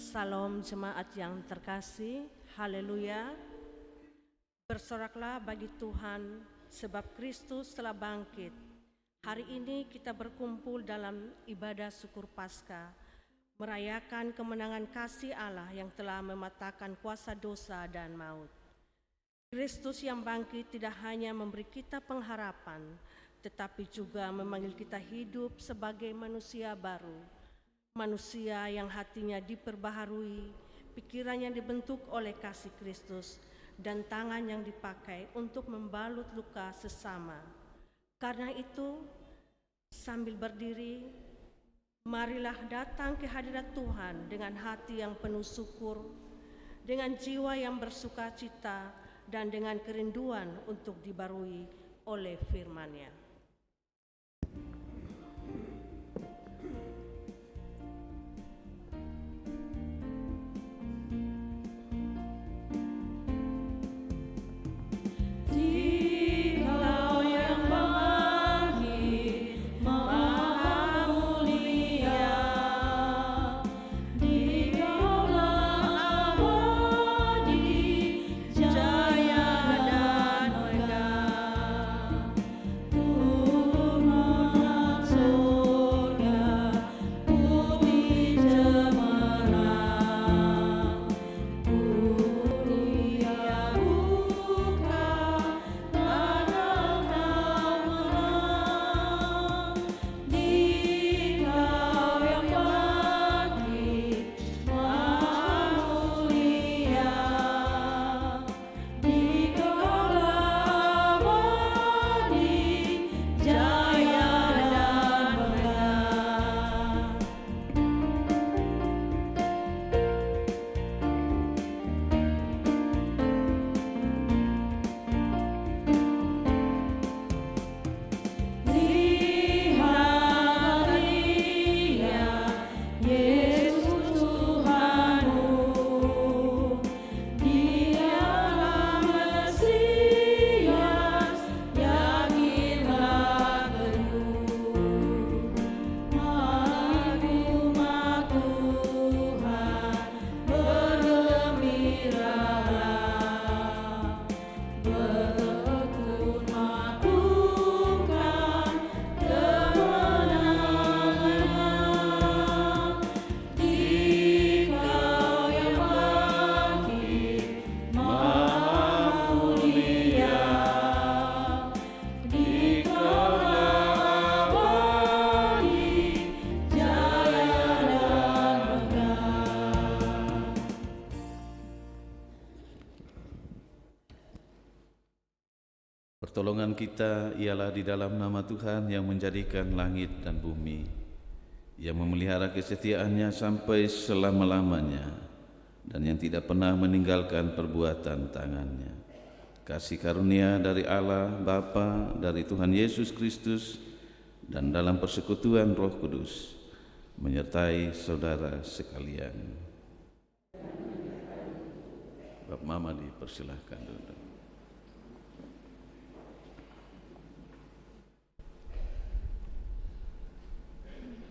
Salam jemaat yang terkasih, haleluya. Bersoraklah bagi Tuhan sebab Kristus telah bangkit. Hari ini kita berkumpul dalam ibadah syukur Paskah, merayakan kemenangan kasih Allah yang telah mematahkan kuasa dosa dan maut. Kristus yang bangkit tidak hanya memberi kita pengharapan, tetapi juga memanggil kita hidup sebagai manusia baru. Manusia yang hatinya diperbaharui, pikirannya dibentuk oleh kasih Kristus, dan tangan yang dipakai untuk membalut luka sesama. Karena itu, sambil berdiri, marilah datang ke hadirat Tuhan dengan hati yang penuh syukur, dengan jiwa yang bersuka cita, dan dengan kerinduan untuk dibarui oleh firman-Nya. Pertolongan kita ialah di dalam nama Tuhan yang menjadikan langit dan bumi, yang memelihara kesetiaannya sampai selama-lamanya, dan yang tidak pernah meninggalkan perbuatan tangannya. Kasih karunia dari Allah Bapa, dari Tuhan Yesus Kristus, dan dalam persekutuan Roh Kudus, menyertai saudara sekalian. Bapak Mama dipersilahkan duduk.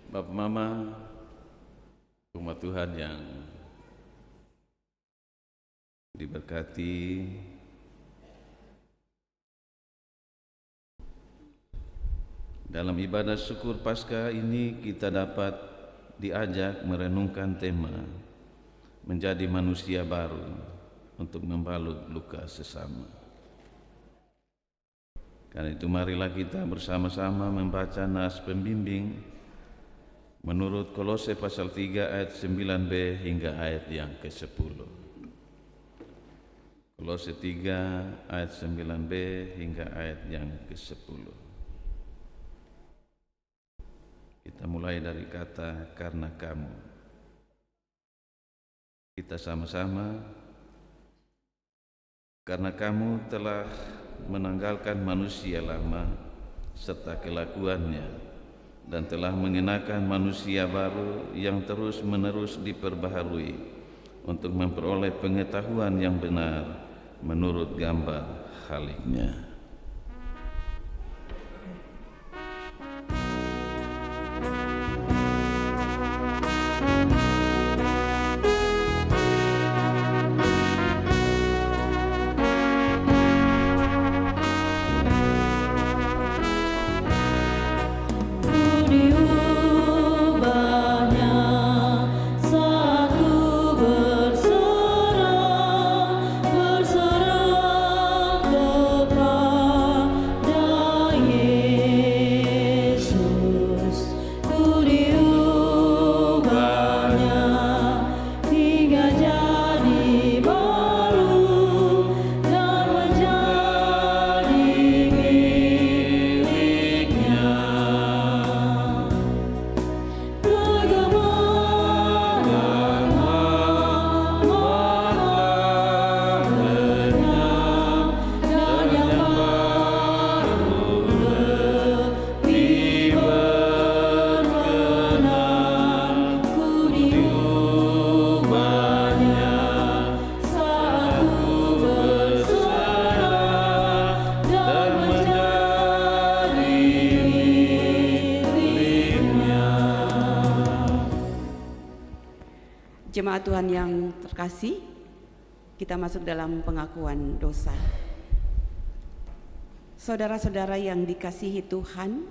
Bapak Mama, umat Tuhan yang diberkati, dalam ibadah syukur Paskah ini kita dapat diajak merenungkan tema menjadi manusia baru untuk membalut luka sesama. Karena itu marilah kita bersama-sama membaca nas pembimbing menurut Kolose pasal 3 ayat 9b hingga ayat yang ke-10. Kolose 3 ayat 9b hingga ayat yang ke-10. Kita mulai dari kata karena kamu. Kita sama-sama. Karena kamu telah menanggalkan manusia lama serta kelakuannya, dan telah mengenakan manusia baru yang terus-menerus diperbaharui untuk memperoleh pengetahuan yang benar menurut gambar Khaliknya. Jemaat Tuhan yang terkasih, kita masuk dalam pengakuan dosa. Saudara-saudara yang dikasihi Tuhan,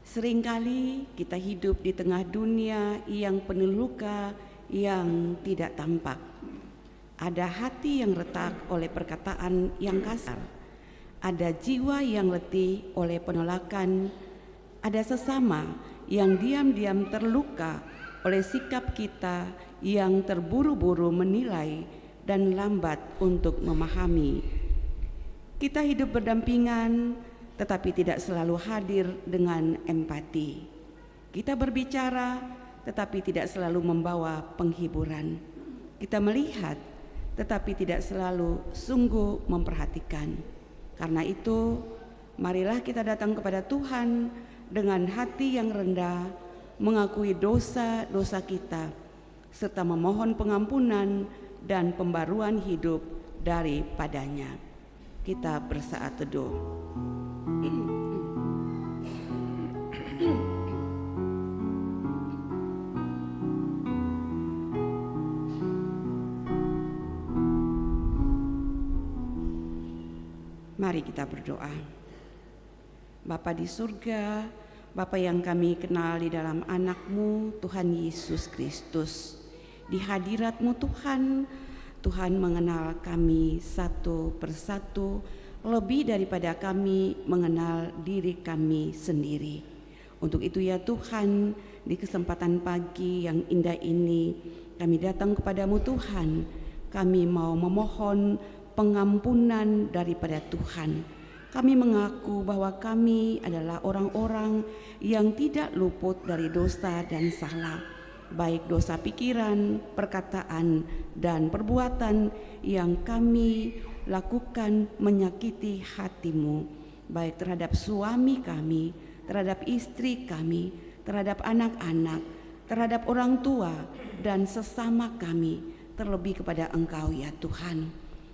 seringkali kita hidup di tengah dunia yang penuh luka yang tidak tampak. Ada hati yang retak oleh perkataan yang kasar, ada jiwa yang letih oleh penolakan, ada sesama yang diam-diam terluka oleh sikap kita yang terburu-buru menilai dan lambat untuk memahami. Kita hidup berdampingan tetapi tidak selalu hadir dengan empati. Kita berbicara tetapi tidak selalu membawa penghiburan. Kita melihat tetapi tidak selalu sungguh memperhatikan. Karena itu, marilah kita datang kepada Tuhan dengan hati yang rendah, mengakui dosa-dosa kita, serta memohon pengampunan dan pembaruan hidup daripadanya. Kita bersaat teduh. Mari kita berdoa. Bapa di surga, Bapa yang kami kenal di dalam anak-Mu Tuhan Yesus Kristus. Di hadirat-Mu Tuhan, Tuhan mengenal kami satu persatu lebih daripada kami mengenal diri kami sendiri. Untuk itu ya Tuhan, di kesempatan pagi yang indah ini kami datang kepada-Mu Tuhan. Kami mau memohon pengampunan daripada Tuhan. Kami mengaku bahwa kami adalah orang-orang yang tidak luput dari dosa dan salah, baik dosa pikiran, perkataan, dan perbuatan yang kami lakukan menyakiti hati-Mu, baik terhadap suami kami, terhadap istri kami, terhadap anak-anak, terhadap orang tua, dan sesama kami, terlebih kepada Engkau ya Tuhan.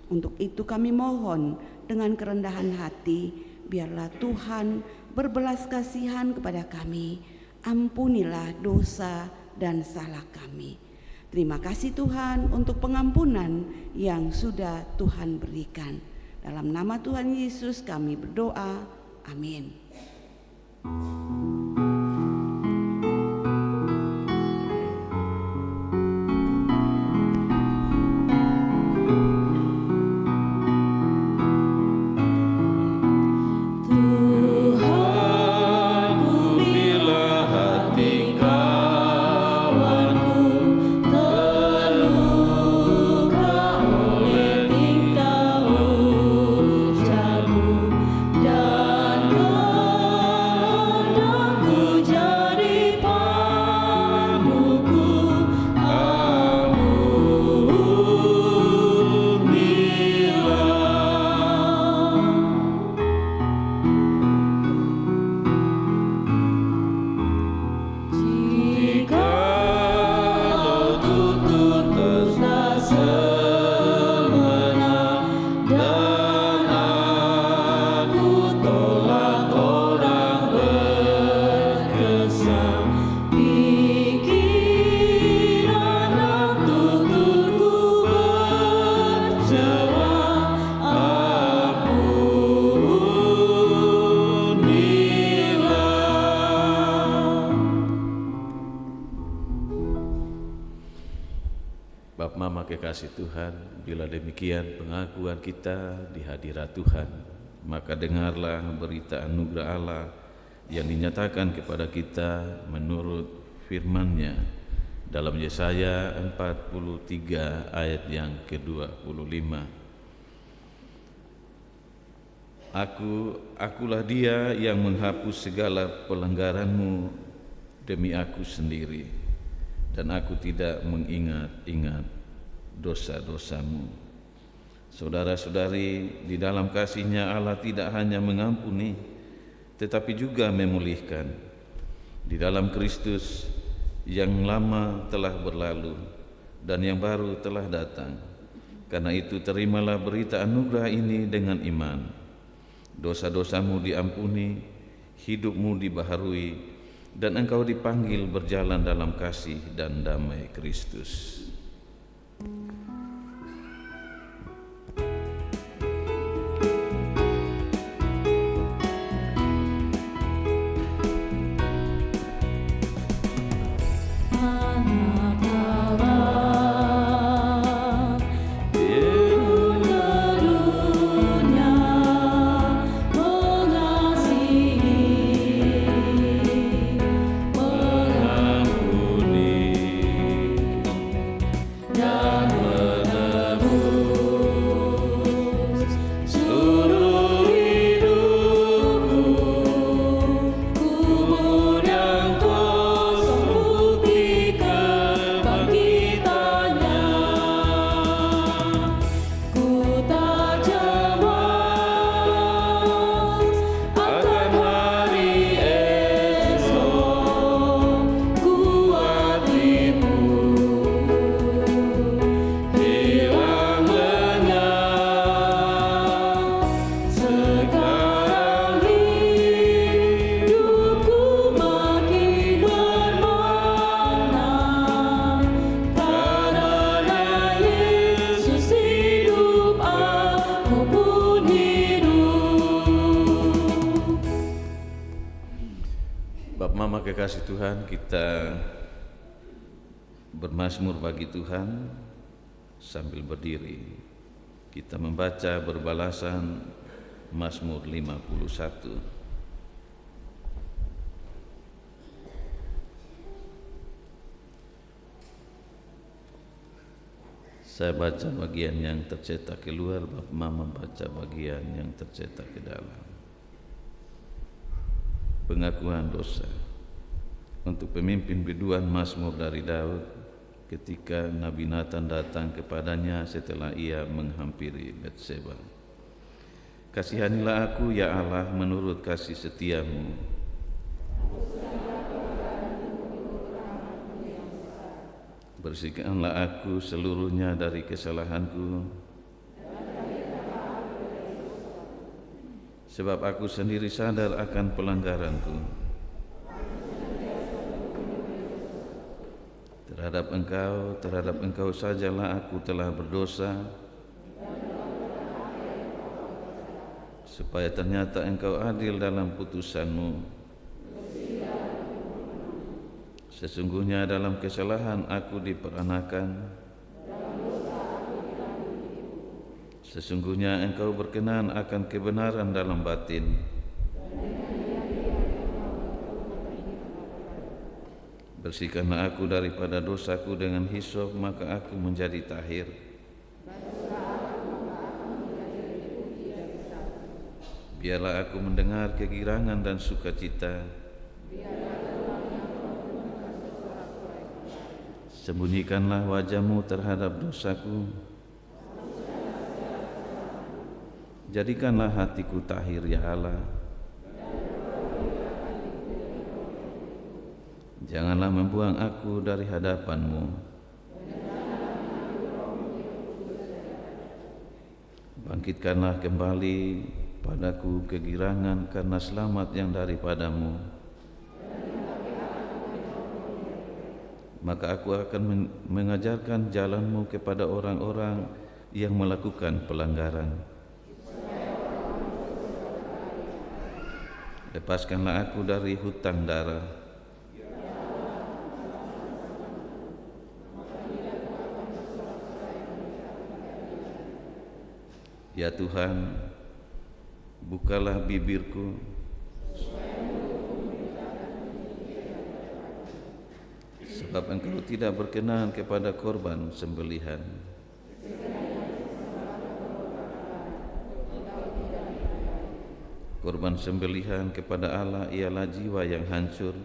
Untuk itu kami mohon dengan kerendahan hati, biarlah Tuhan berbelas kasihan kepada kami. Ampunilah dosa dan salah kami. Terima kasih Tuhan untuk pengampunan yang sudah Tuhan berikan. Dalam nama Tuhan Yesus kami berdoa. Amin. Kekasih Tuhan, bila demikian pengakuan kita di hadirat Tuhan, maka dengarlah berita anugerah Allah yang dinyatakan kepada kita menurut firman-Nya dalam Yesaya 43 ayat yang ke-25. Akulah Dia yang menghapus segala pelanggaranmu demi Aku sendiri, dan Aku tidak mengingat-ingat dosa-dosamu. Saudara-saudari, di dalam kasih-Nya Allah tidak hanya mengampuni, tetapi juga memulihkan. Di dalam Kristus, yang lama telah berlalu dan yang baru telah datang. Karena itu terimalah berita anugerah ini dengan iman. Dosa-dosamu diampuni, hidupmu dibaharui, dan engkau dipanggil berjalan dalam kasih dan damai Kristus. Mama kekasih Tuhan, kita bermazmur bagi Tuhan sambil berdiri. Kita membaca berbalasan Mazmur 51. Saya baca bagian yang tercetak keluar, Bapak Mama baca bagian yang tercetak ke dalam. Pengakuan dosa. Untuk pemimpin biduan Mazmur dari Daud ketika Nabi Nathan datang kepadanya setelah ia menghampiri Betseba. Kasihanilah aku ya Allah menurut kasih setiamu. Bersihkanlah aku seluruhnya dari kesalahanku, sebab aku sendiri sadar akan pelanggaranku. Terhadap engkau sajalah aku telah berdosa, supaya ternyata engkau adil dalam putusanmu. Sesungguhnya dalam kesalahan aku diperanakan, sesungguhnya engkau berkenan akan kebenaran dalam batin. Bersihkanlah aku daripada dosaku dengan hisop, maka aku menjadi tahir. Biarlah aku mendengar kegirangan dan sukacita. Sembunyikanlah wajah-Mu terhadap dosaku. Jadikanlah hatiku tahir ya Allah. Janganlah membuang aku dari hadapan-Mu. Bangkitkanlah kembali padaku kegirangan karena selamat yang daripada-Mu. Maka aku akan mengajarkan jalan-Mu kepada orang-orang yang melakukan pelanggaran. Lepaskanlah aku dari hutang darah. Ya Tuhan, bukalah bibirku, sebab Engkau tidak berkenan kepada korban sembelihan. Korban sembelihan kepada Allah ialah jiwa yang hancur.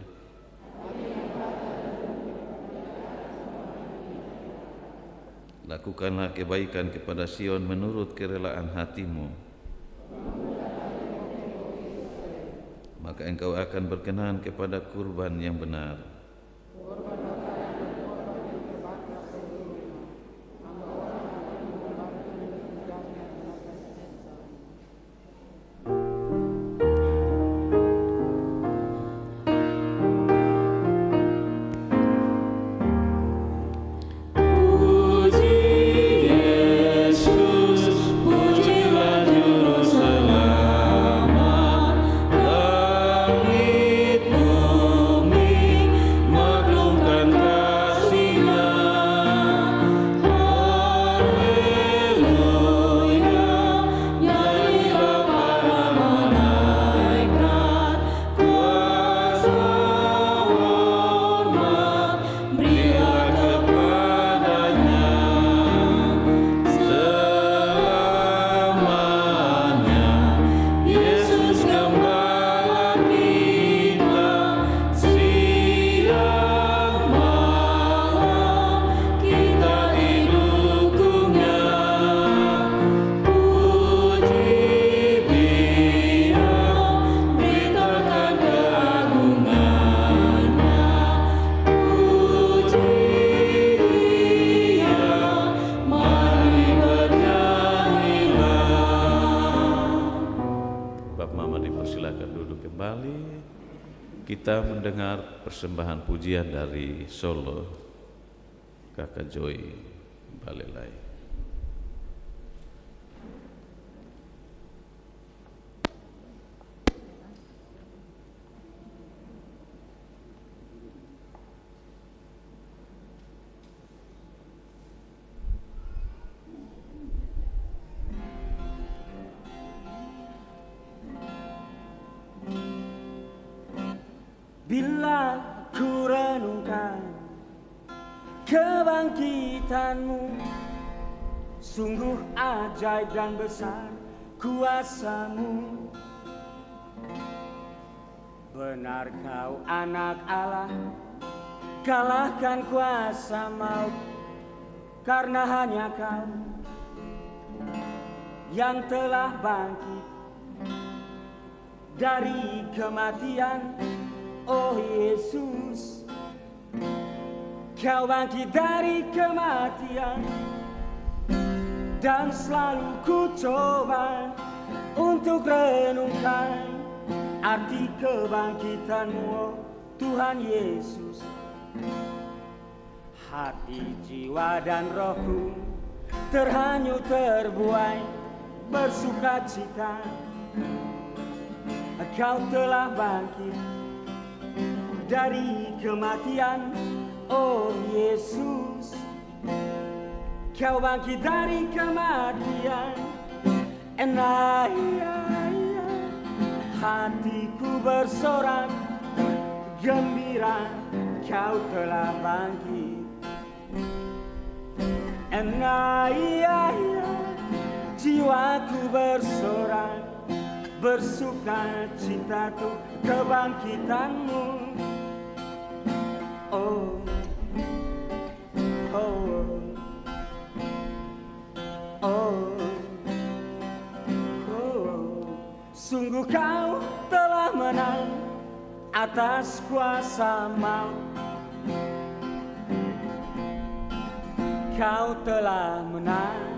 Lakukanlah kebaikan kepada Sion menurut kerelaan hati-Mu. Maka Engkau akan berkenan kepada kurban yang benar. Puji kita mendengar persembahan pujian dari Solo, Kakak Joy Balelai. Bila ku renungkan kebangkitanmu, sungguh ajaib dan besar kuasamu. Benar kau anak Allah, kalahkan kuasa maut, karena hanya kau yang telah bangkit dari kematian. Oh Yesus, kau bangkit dari kematian, dan selalu ku coba untuk renungkan arti kebangkitanmu, oh Tuhan Yesus. Hati, jiwa, dan rohku terhanyut terbuai bersuka cita. Kau telah bangkit dari kematian, oh Yesus. Kau bangkit dari kematian, hatiku bersorak gembira, kau telah bangkit. Jiwaku bersorak bersuka cita tuh kebangkitanmu. Oh, oh, oh, oh, sungguh kau telah menang atas kuasa maut. Kau telah menang,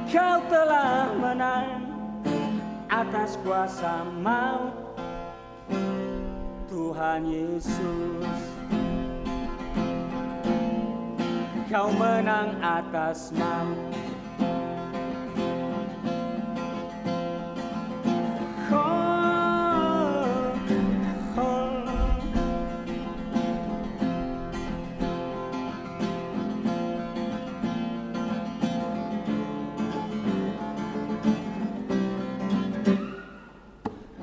kau telah menang atas kuasa maut. Tuhan Yesus, kau menang atas maut.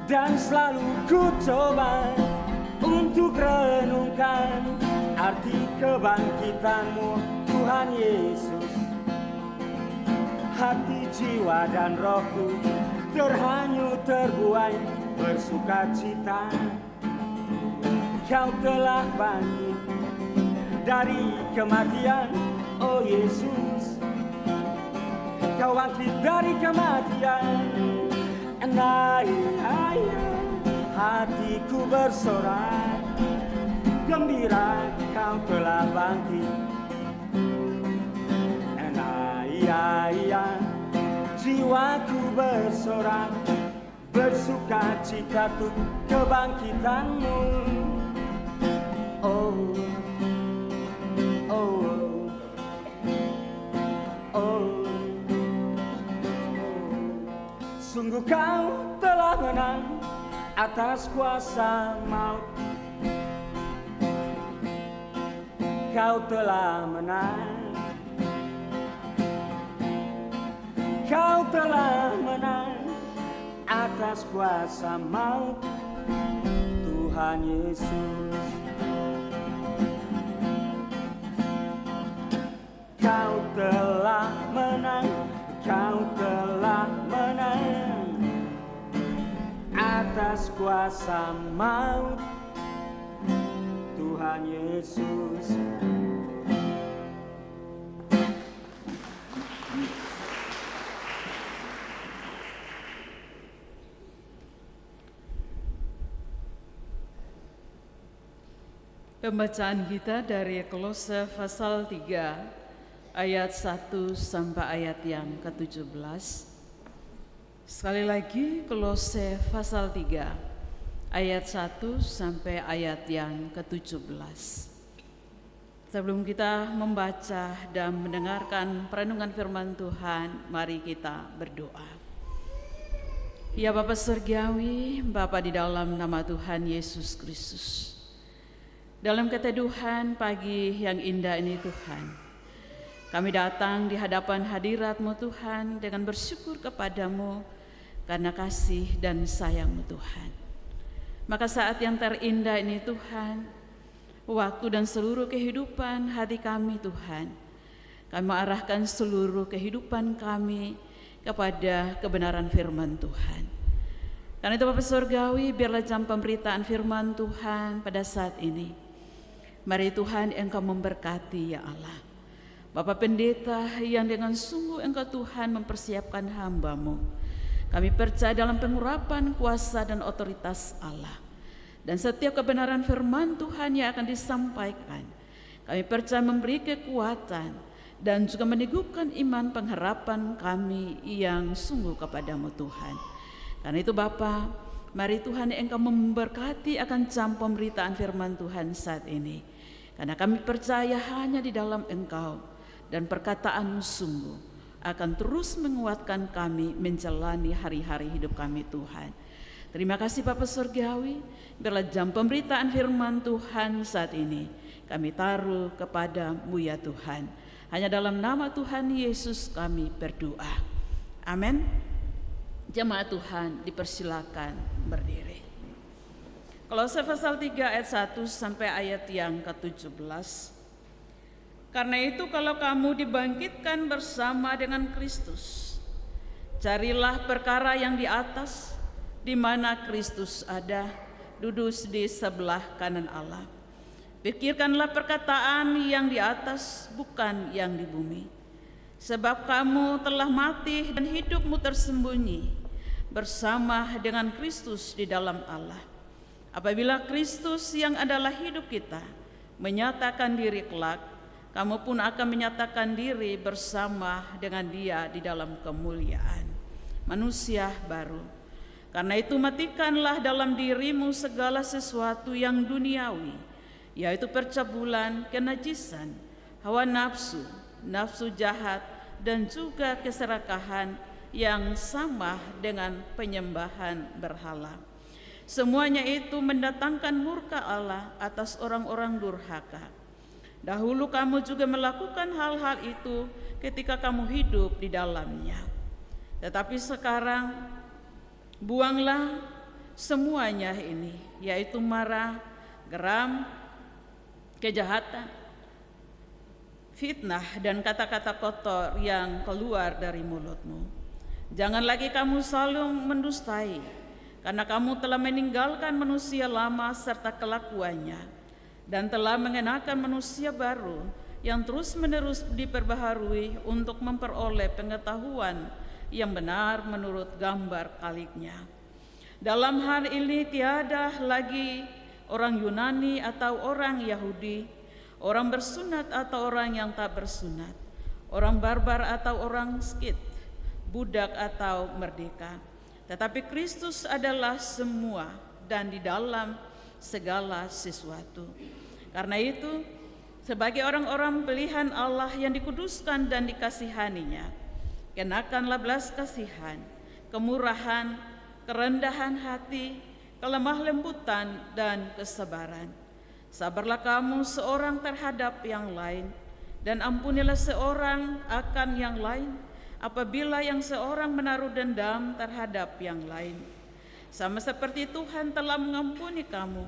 Dan selalu ku coba untuk renungkan arti kebangkitanmu, Tuhan Yesus. Hati, jiwa, dan rohku terhanyut terbuai bersuka cita. Kau telah bangkit dari kematian, oh Yesus. Kau bangkit dari kematian, hatiku bersorak gembira, kau telah bangkit. Jiwaku bersorak bersuka cita tuh kebangkitanmu. Oh, oh, oh, sungguh kau telah menang atas kuasa maut. Kau telah menang, kau telah menang atas kuasa maut, Tuhan Yesus. Kau telah menang, kau telah menang atas kuasa maut, Tuhan Yesus. Pembacaan kita dari Kolose pasal 3 ayat 1 sampai ayat yang ke-17. Sekali lagi Kolose pasal 3 ayat 1 sampai ayat yang ke-17. Sebelum kita membaca dan mendengarkan perenungan firman Tuhan, mari kita berdoa. Ya Bapa Surgawi, Bapa di dalam nama Tuhan Yesus Kristus, dalam keteduhan pagi yang indah ini Tuhan, kami datang di hadapan hadirat-Mu Tuhan dengan bersyukur kepadamu karena kasih dan sayang-Mu Tuhan. Maka saat yang terindah ini Tuhan, waktu dan seluruh kehidupan hati kami Tuhan, kami arahkan seluruh kehidupan kami kepada kebenaran firman Tuhan. Karena itu Bapa Surgawi, biarlah jam pemberitaan firman Tuhan pada saat ini, mari Tuhan Engkau memberkati ya Allah. Bapak Pendeta yang dengan sungguh Engkau Tuhan mempersiapkan hamba-Mu, kami percaya dalam pengurapan kuasa dan otoritas Allah. Dan setiap kebenaran firman Tuhan yang akan disampaikan, kami percaya memberi kekuatan dan juga meneguhkan iman pengharapan kami yang sungguh kepadamu Tuhan. Karena itu Bapa, mari Tuhan Engkau memberkati akan jam pemberitaan firman Tuhan saat ini. Karena kami percaya hanya di dalam Engkau dan perkataan-Mu sungguh akan terus menguatkan kami menjalani hari-hari hidup kami Tuhan. Terima kasih Bapa Surgawi, biarlah jam pemberitaan firman Tuhan saat ini kami taruh kepada-Mu ya Tuhan. Hanya dalam nama Tuhan Yesus kami berdoa. Amin. Jemaat Tuhan dipersilakan berdiri. Kolose pasal 3 ayat 1 sampai ayat yang ke-17. Karena itu kalau kamu dibangkitkan bersama dengan Kristus, carilah perkara yang di atas, di mana Kristus ada, duduk di sebelah kanan Allah. Pikirkanlah perkataan yang di atas, bukan yang di bumi. Sebab kamu telah mati dan hidupmu tersembunyi bersama dengan Kristus di dalam Allah. Apabila Kristus yang adalah hidup kita menyatakan diri kelak, kamu pun akan menyatakan diri bersama dengan Dia di dalam kemuliaan. Manusia baru. Karena itu matikanlah dalam dirimu segala sesuatu yang duniawi, yaitu percabulan, kenajisan, hawa nafsu, nafsu jahat, dan juga keserakahan yang sama dengan penyembahan berhala. Semuanya itu mendatangkan murka Allah atas orang-orang durhaka. Dahulu kamu juga melakukan hal-hal itu ketika kamu hidup di dalamnya. Tetapi sekarang buanglah semuanya ini, yaitu marah, geram, kejahatan, fitnah, dan kata-kata kotor yang keluar dari mulutmu. Jangan lagi kamu selalu mendustai, karena kamu telah meninggalkan manusia lama serta kelakuannya, dan telah mengenakan manusia baru yang terus-menerus diperbaharui untuk memperoleh pengetahuan yang benar menurut gambar kaliknya. Dalam hal ini tiada lagi orang Yunani atau orang Yahudi, orang bersunat atau orang yang tak bersunat, orang barbar atau orang Skit, budak atau merdeka. Tetapi Kristus adalah semua dan di dalam segala sesuatu. Karena itu, sebagai orang-orang pilihan Allah yang dikuduskan dan dikasihaninya, kenakanlah belas kasihan, kemurahan, kerendahan hati, kelemah lembutan, dan kesabaran. Sabarlah kamu seorang terhadap yang lain, dan ampunilah seorang akan yang lain, apabila yang seorang menaruh dendam terhadap yang lain. Sama seperti Tuhan telah mengampuni kamu,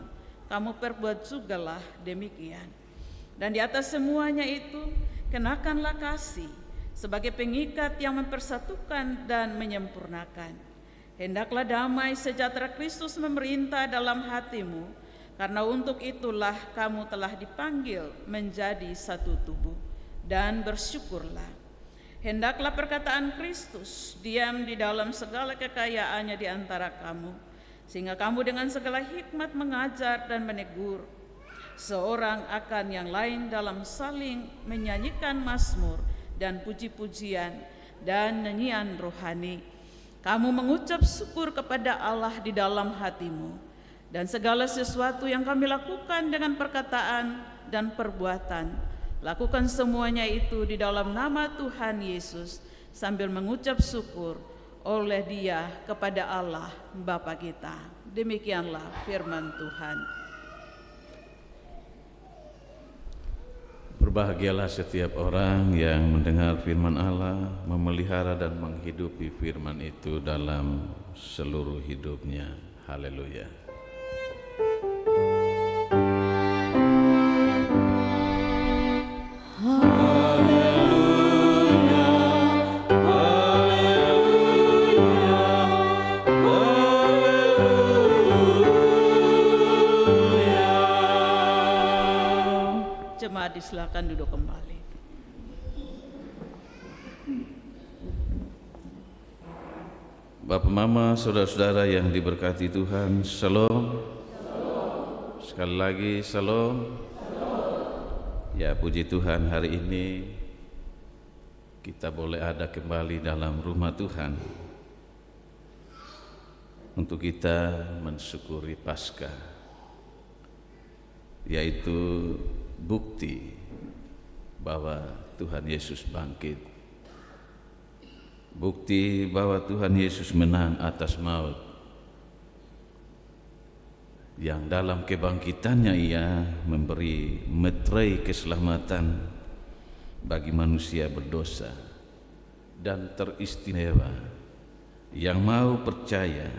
kamu perbuat jugalah demikian. Dan di atas semuanya itu, kenakanlah kasih sebagai pengikat yang mempersatukan dan menyempurnakan. Hendaklah damai sejahtera Kristus memerintah dalam hatimu, karena untuk itulah kamu telah dipanggil menjadi satu tubuh, dan bersyukurlah. Hendaklah perkataan Kristus diam di dalam segala kekayaannya di antara kamu, sehingga kamu dengan segala hikmat mengajar dan menegur seorang akan yang lain dalam saling menyanyikan mazmur dan puji-pujian dan nyanyian rohani, kamu mengucap syukur kepada Allah di dalam hatimu, dan segala sesuatu yang kami lakukan dengan perkataan dan perbuatan, lakukan semuanya itu di dalam nama Tuhan Yesus, sambil mengucap syukur oleh Dia kepada Allah Bapa kita. Demikianlah firman Tuhan. Berbahagialah setiap orang yang mendengar firman Allah, memelihara dan menghidupi firman itu dalam seluruh hidupnya. Haleluya. Jemaat silakan duduk kembali. Bapak, Mama, saudara-saudara yang diberkati Tuhan, Shalom. Sekali lagi Shalom. Ya, puji Tuhan, hari ini kita boleh ada kembali dalam rumah Tuhan untuk kita mensyukuri Paskah, yaitu bukti bahwa Tuhan Yesus bangkit, bukti bahwa Tuhan Yesus menang atas maut, yang dalam kebangkitannya Ia memberi meterai keselamatan bagi manusia berdosa dan teristimewa yang mau percaya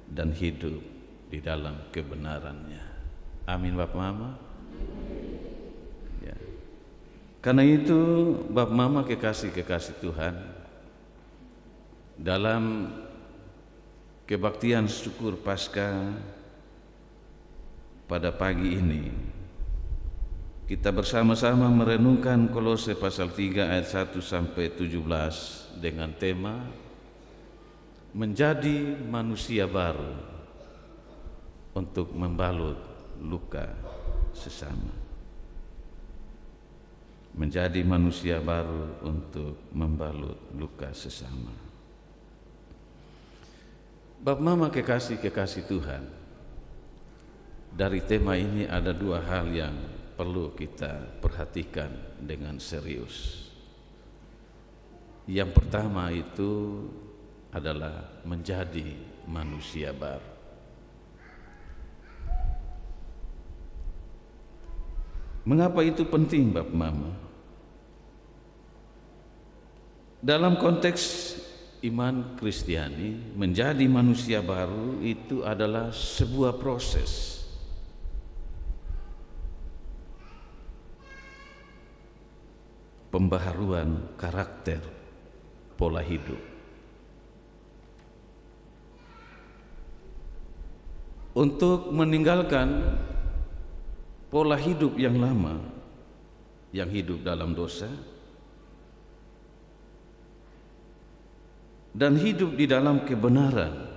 dan hidup di dalam kebenarannya. Amin, Bapak Mama. Ya. Karena itu Bapak Mama, kekasih-kekasih Tuhan, dalam kebaktian syukur Paskah pada pagi ini, kita bersama-sama merenungkan Kolose pasal 3 ayat 1 sampai 17 dengan tema menjadi manusia baru untuk membalut luka sesama. Menjadi manusia baru untuk membalut luka sesama. Bapak Mama, kekasih-kekasih Tuhan, dari tema ini ada dua hal yang perlu kita perhatikan dengan serius. Yang pertama itu adalah menjadi manusia baru. Mengapa itu penting, Bapak Mama? Dalam konteks iman Kristiani, menjadi manusia baru itu adalah sebuah proses. Pembaharuan karakter, pola hidup. Untuk meninggalkan pola hidup yang lama, yang hidup dalam dosa, dan hidup di dalam kebenaran,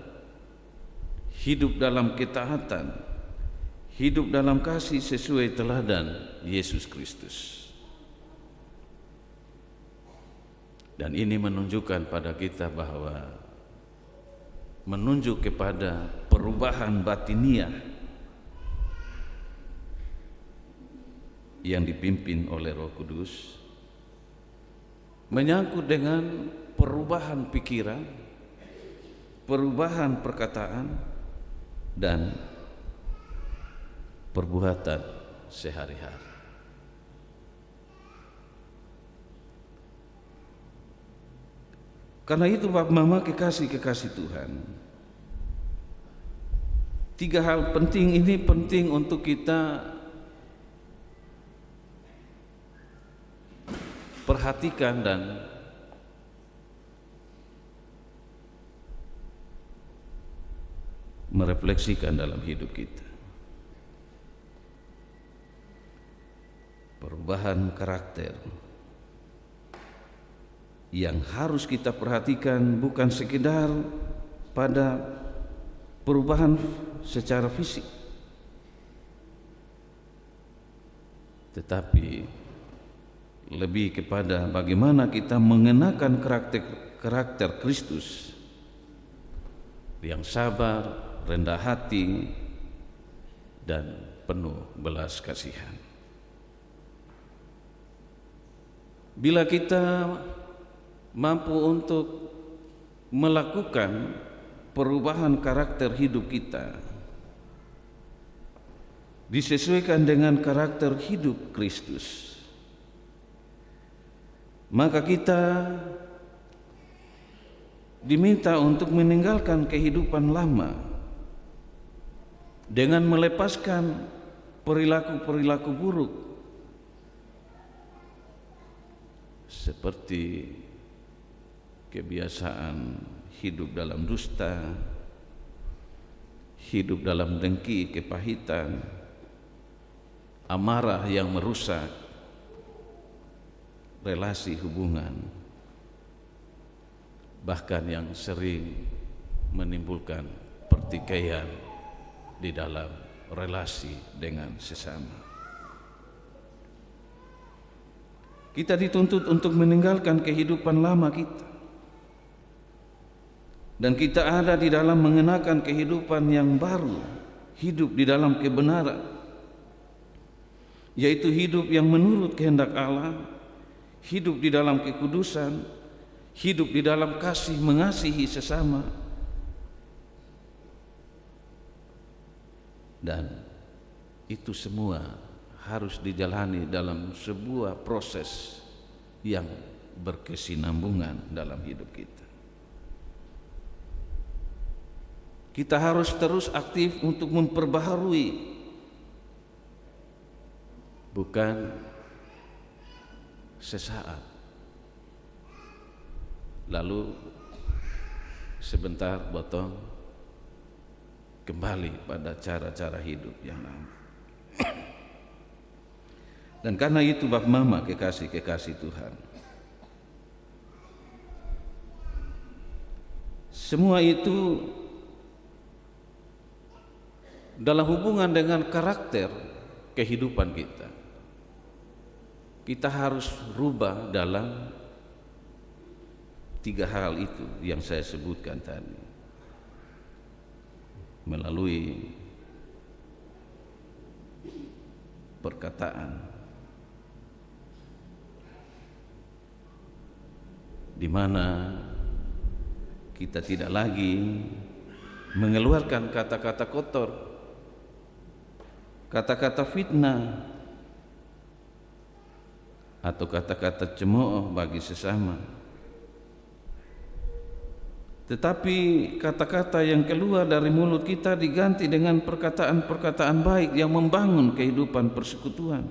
hidup dalam ketaatan, hidup dalam kasih sesuai teladan Yesus Kristus. Dan ini menunjukkan pada kita bahwa menunjuk kepada perubahan batiniah yang dipimpin oleh Roh Kudus, menyangkut dengan perubahan pikiran, perubahan perkataan, dan perbuatan sehari-hari. Karena itu Bapak Mama, kekasih-kekasih Tuhan, tiga hal penting ini penting untuk kita perhatikan dan merefleksikan dalam hidup kita. Perubahan karakter yang harus kita perhatikan bukan sekedar pada perubahan secara fisik, tetapi lebih kepada bagaimana kita mengenakan karakter Kristus yang sabar, rendah hati, dan penuh belas kasihan. Bila kita mampu untuk melakukan perubahan karakter hidup kita disesuaikan dengan karakter hidup Kristus, maka kita diminta untuk meninggalkan kehidupan lama dengan melepaskan perilaku-perilaku buruk seperti kebiasaan hidup dalam dusta, hidup dalam dengki, kepahitan, amarah yang merusak relasi hubungan, bahkan yang sering menimbulkan pertikaian di dalam relasi dengan sesama. Kita dituntut untuk meninggalkan kehidupan lama kita, dan kita ada di dalam mengenakan kehidupan yang baru, hidup di dalam kebenaran, yaitu hidup yang menurut kehendak Allah, hidup di dalam kekudusan, hidup di dalam kasih mengasihi sesama, dan itu semua harus dijalani dalam sebuah proses yang berkesinambungan dalam hidup kita. Kita harus terus aktif untuk memperbaharui, bukan sesaat lalu sebentar potong kembali pada cara-cara hidup yang lama. Dan karena itu Bapak Mama kekasih-kekasih Tuhan, semua itu dalam hubungan dengan karakter kehidupan kita. Kita harus rubah dalam 3 hal itu yang saya sebutkan tadi, melalui perkataan, di mana kita tidak lagi mengeluarkan kata-kata kotor, kata-kata fitnah, atau kata-kata cemooh bagi sesama, tetapi kata-kata yang keluar dari mulut kita diganti dengan perkataan-perkataan baik yang membangun kehidupan persekutuan.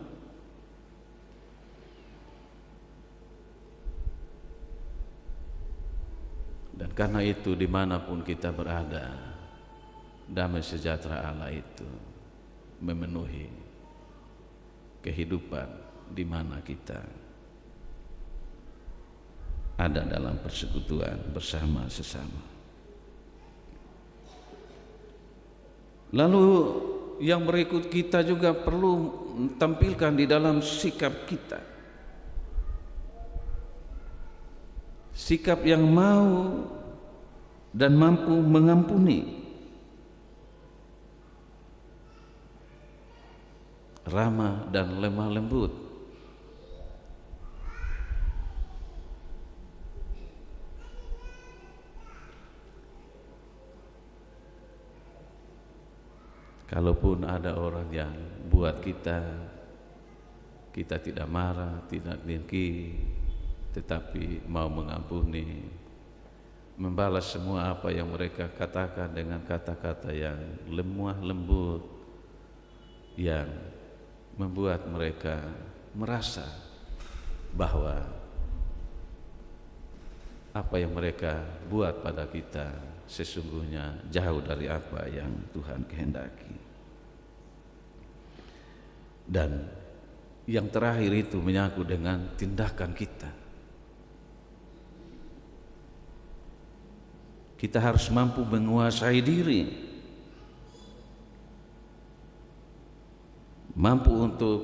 Dan karena itu dimanapun kita berada, damai sejahtera Allah itu memenuhi kehidupan di mana kita ada dalam persekutuan bersama sesama. Lalu yang berikut, kita juga perlu tampilkan di dalam sikap kita, sikap yang mau dan mampu mengampuni, ramah dan lemah lembut, kalaupun ada orang yang buat kita tidak marah, tidak dengki, tetapi mau mengampuni, membalas semua apa yang mereka katakan dengan kata-kata yang lemah lembut, yang membuat mereka merasa bahwa apa yang mereka buat pada kita sesungguhnya jauh dari apa yang Tuhan kehendaki. Dan yang terakhir itu menyangkut dengan tindakan kita. Kita harus mampu menguasai diri, mampu untuk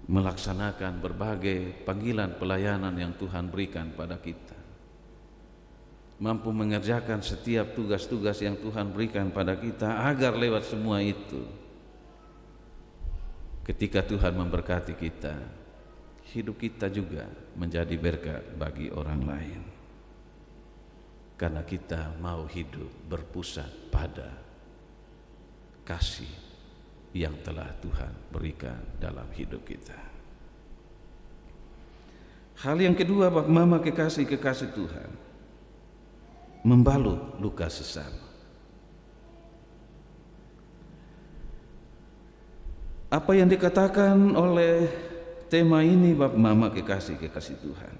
melaksanakan berbagai panggilan pelayanan yang Tuhan berikan pada kita. mampu mengerjakan setiap tugas-tugas yang Tuhan berikan pada kita, agar lewat semua itu, ketika Tuhan memberkati kita, hidup kita juga menjadi berkat bagi orang lain. Karena kita mau hidup berpusat pada kasih yang telah Tuhan berikan dalam hidup kita. Hal yang kedua, Bapak Mama kekasih-kekasih Tuhan, membalut luka sesama. Apa yang dikatakan oleh tema ini, Bapak Mama kekasih-kekasih Tuhan,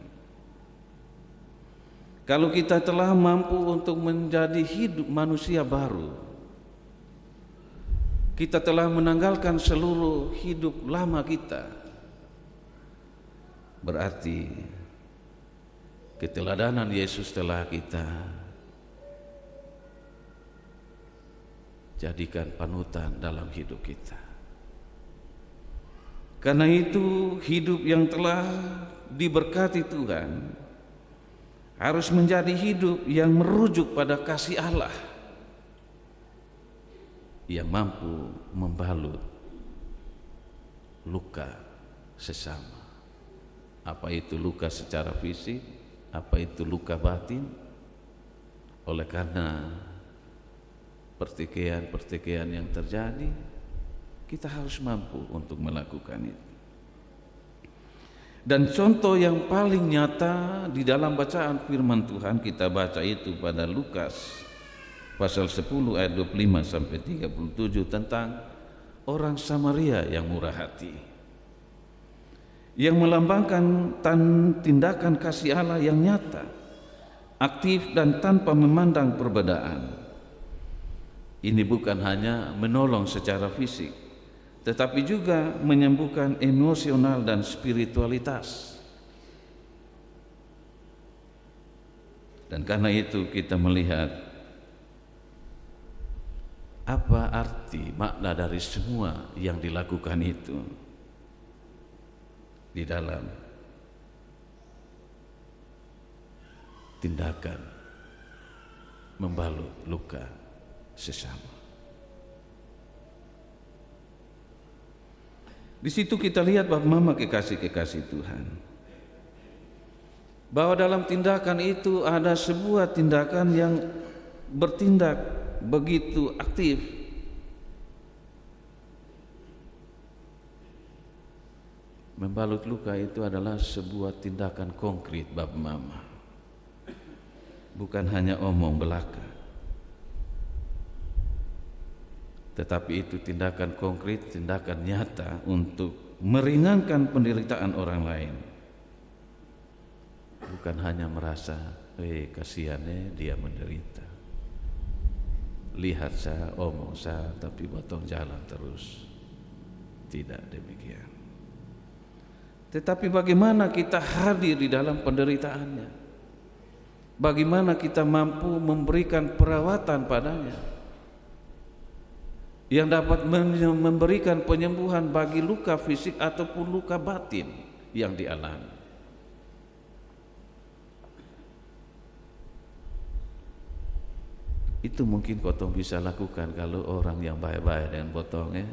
kalau kita telah mampu untuk menjadi hidup manusia baru, kita telah menanggalkan seluruh hidup lama kita, berarti keteladanan Yesus telah kita jadikan panutan dalam hidup kita. Karena itu, hidup yang telah diberkati Tuhan harus menjadi hidup yang merujuk pada kasih Allah yang mampu membalut luka sesama. Apa itu luka secara fisik, apa itu luka batin. Oleh karena pertikaian-pertikaian yang terjadi, kita harus mampu untuk melakukan itu. Dan contoh yang paling nyata di dalam bacaan firman Tuhan kita baca itu pada Lukas pasal 10 ayat 25 sampai 37 tentang orang Samaria yang murah hati, yang melambangkan tindakan kasih Allah yang nyata, aktif dan tanpa memandang perbedaan. Ini bukan hanya menolong secara fisik, tetapi juga menyembuhkan emosional dan spiritualitas. Dan karena itu kita melihat apa arti makna dari semua yang dilakukan itu di dalam tindakan membalut luka sesama. Di situ kita lihat, Bapak Mama kekasih-kekasih Tuhan, bahwa dalam tindakan itu ada sebuah tindakan yang bertindak begitu aktif. Membalut luka itu adalah sebuah tindakan konkret, Bapak Mama, bukan hanya omong belaka, tetapi itu tindakan konkret, tindakan nyata untuk meringankan penderitaan orang lain. Bukan hanya merasa, kasihannya dia menderita, lihat saya, omong saya, tapi potong jalan terus. Tidak demikian. Tetapi bagaimana kita hadir di dalam penderitaannya, bagaimana kita mampu memberikan perawatan padanya yang dapat memberikan penyembuhan bagi luka fisik ataupun luka batin yang dialami. Itu mungkin potong bisa lakukan kalau orang yang baik-baik dengan potongnya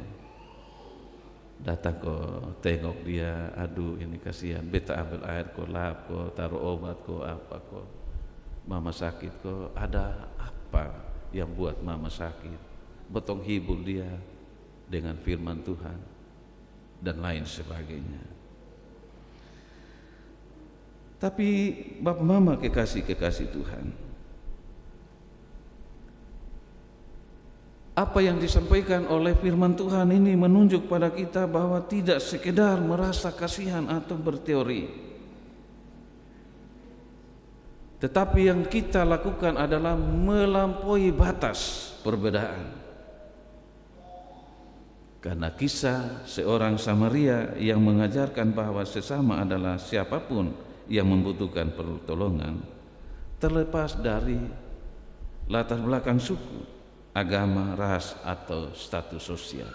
datang kok tengok dia, aduh ini kasihan, beta ambil air kok lap kok, taruh obat kok, apa kok, mama sakit kok, ada apa yang buat mama sakit, potong hibur dia dengan firman Tuhan dan lain sebagainya. Tapi Bapak Mama kekasih-kekasih Tuhan, apa yang disampaikan oleh firman Tuhan ini menunjuk pada kita bahwa tidak sekedar merasa kasihan atau berteori, tetapi yang kita lakukan adalah melampaui batas perbedaan. Karena kisah seorang Samaria yang mengajarkan bahwa sesama adalah siapapun yang membutuhkan pertolongan, terlepas dari latar belakang suku, agama, ras, atau status sosial.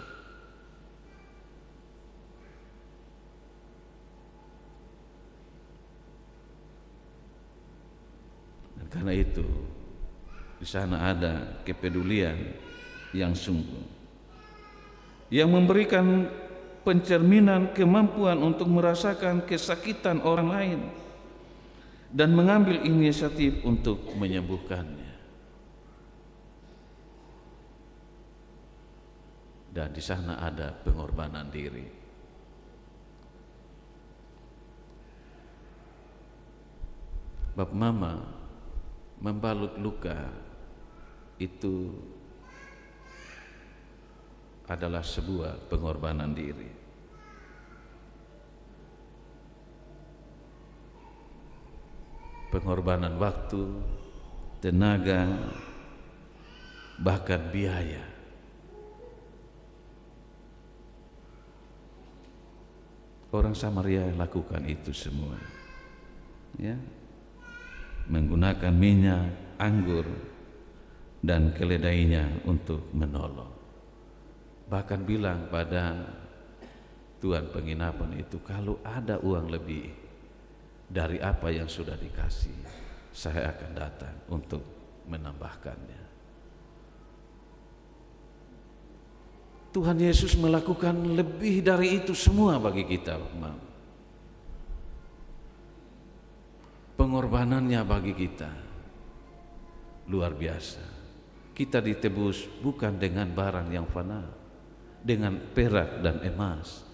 Dan Karena itu di sana ada kepedulian yang sungguh, yang memberikan pencerminan kemampuan untuk merasakan kesakitan orang lain dan mengambil inisiatif untuk menyembuhkannya. Dan di sana ada pengorbanan diri. Bapa Mama membalut luka itu adalah sebuah pengorbanan diri. Pengorbanan waktu, tenaga, bahkan biaya. Orang Samaria lakukan itu semua, ya, menggunakan minyak, anggur, dan keledainya untuk menolong. Bahkan bilang pada tuan penginapan itu, kalau ada uang lebih dari apa yang sudah dikasih, saya akan datang untuk menambahkannya. Tuhan Yesus melakukan lebih dari itu semua bagi kita, Mam. Pengorbanannya bagi kita luar biasa. Kita ditebus bukan dengan barang yang fana, dengan perak dan emas,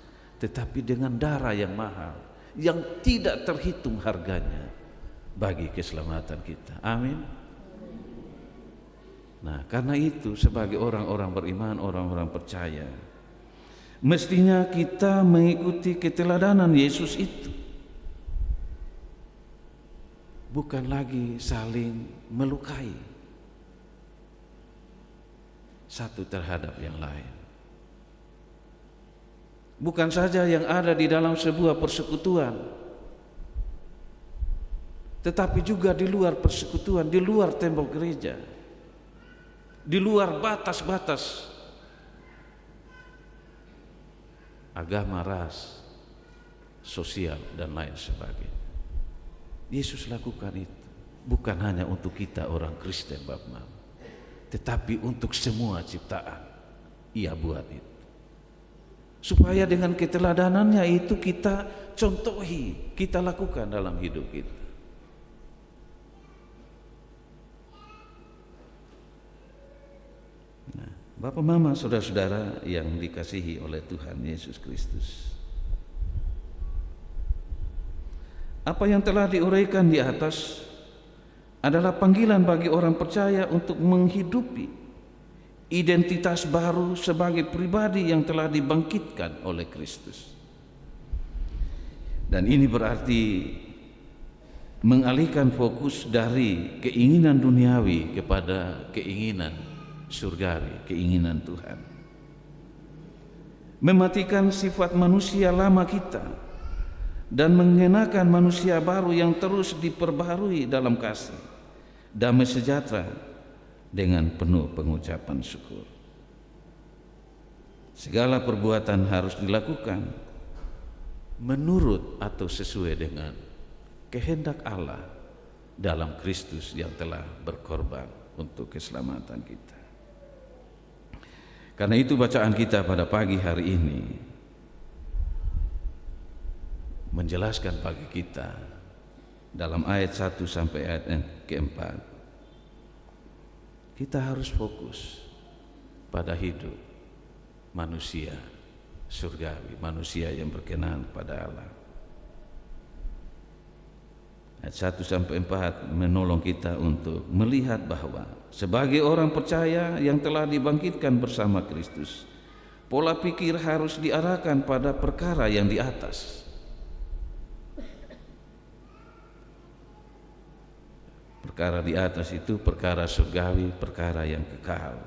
tetapi dengan darah yang mahal, yang tidak terhitung harganya bagi keselamatan kita. Amin. Nah, karena itu sebagai orang-orang beriman, orang-orang percaya, mestinya kita mengikuti keteladanan Yesus itu. Bukan lagi saling melukai satu terhadap yang lain. Bukan saja yang ada di dalam sebuah persekutuan, tetapi juga di luar persekutuan, di luar tembok gereja, di luar batas-batas agama, ras, sosial, dan lain sebagainya. Yesus lakukan itu bukan hanya untuk kita orang Kristen, Bapak, tetapi untuk semua ciptaan. Ia buat itu supaya dengan keteladanannya itu kita contohi, kita lakukan dalam hidup kita. Nah, Bapak, Mama, saudara-saudara yang dikasihi oleh Tuhan Yesus Kristus, apa yang telah diuraikan di atas adalah panggilan bagi orang percaya untuk menghidupi identitas baru sebagai pribadi yang telah dibangkitkan oleh Kristus. Dan ini berarti mengalihkan fokus dari keinginan duniawi kepada keinginan surgawi, keinginan Tuhan. Mematikan sifat manusia lama kita dan mengenakan manusia baru yang terus diperbaharui dalam kasih, damai sejahtera dengan penuh pengucapan syukur. Segala perbuatan harus dilakukan menurut atau sesuai dengan kehendak Allah dalam Kristus yang telah berkorban untuk keselamatan kita. Karena itu bacaan kita pada pagi hari ini menjelaskan bagi kita dalam ayat 1 sampai ayat yang keempat, kita harus fokus pada hidup manusia surgawi, manusia yang berkenan pada Allah. Ayat 1 sampai 4 menolong kita untuk melihat bahwa sebagai orang percaya yang telah dibangkitkan bersama Kristus, pola pikir harus diarahkan pada perkara yang di atas. Perkara di atas itu perkara surgawi, perkara yang kekal,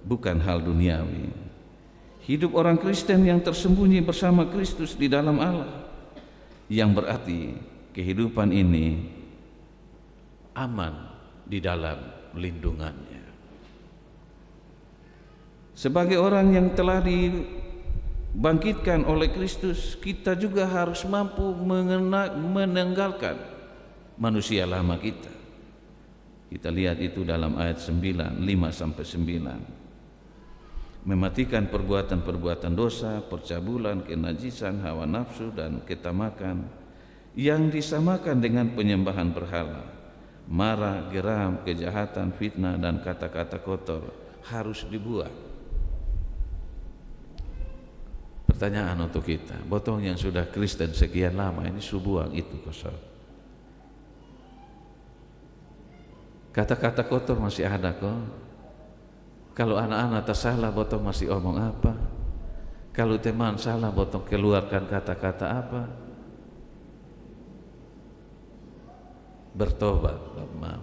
bukan hal duniawi. Hidup orang Kristen yang tersembunyi bersama Kristus di dalam Allah, yang berarti kehidupan ini aman di dalam lindungannya. Sebagai orang yang telah dibangkitkan oleh Kristus, kita juga harus mampu meninggalkan manusia lama kita Kita lihat itu dalam ayat 9, 5 sampai 9. Mematikan perbuatan-perbuatan dosa, percabulan, kenajisan, hawa nafsu dan ketamakan yang disamakan dengan penyembahan berhala. Marah, geram, kejahatan, fitnah dan kata-kata kotor harus dibuang. Pertanyaan untuk kita, botong yang sudah Kristen sekian lama ini subuang itu kosong. Kata-kata kotor masih ada kok. Kalau anak-anak tersalah botong masih omong apa? Kalau teman salah botong keluarkan kata-kata apa? Bertobat, maaf.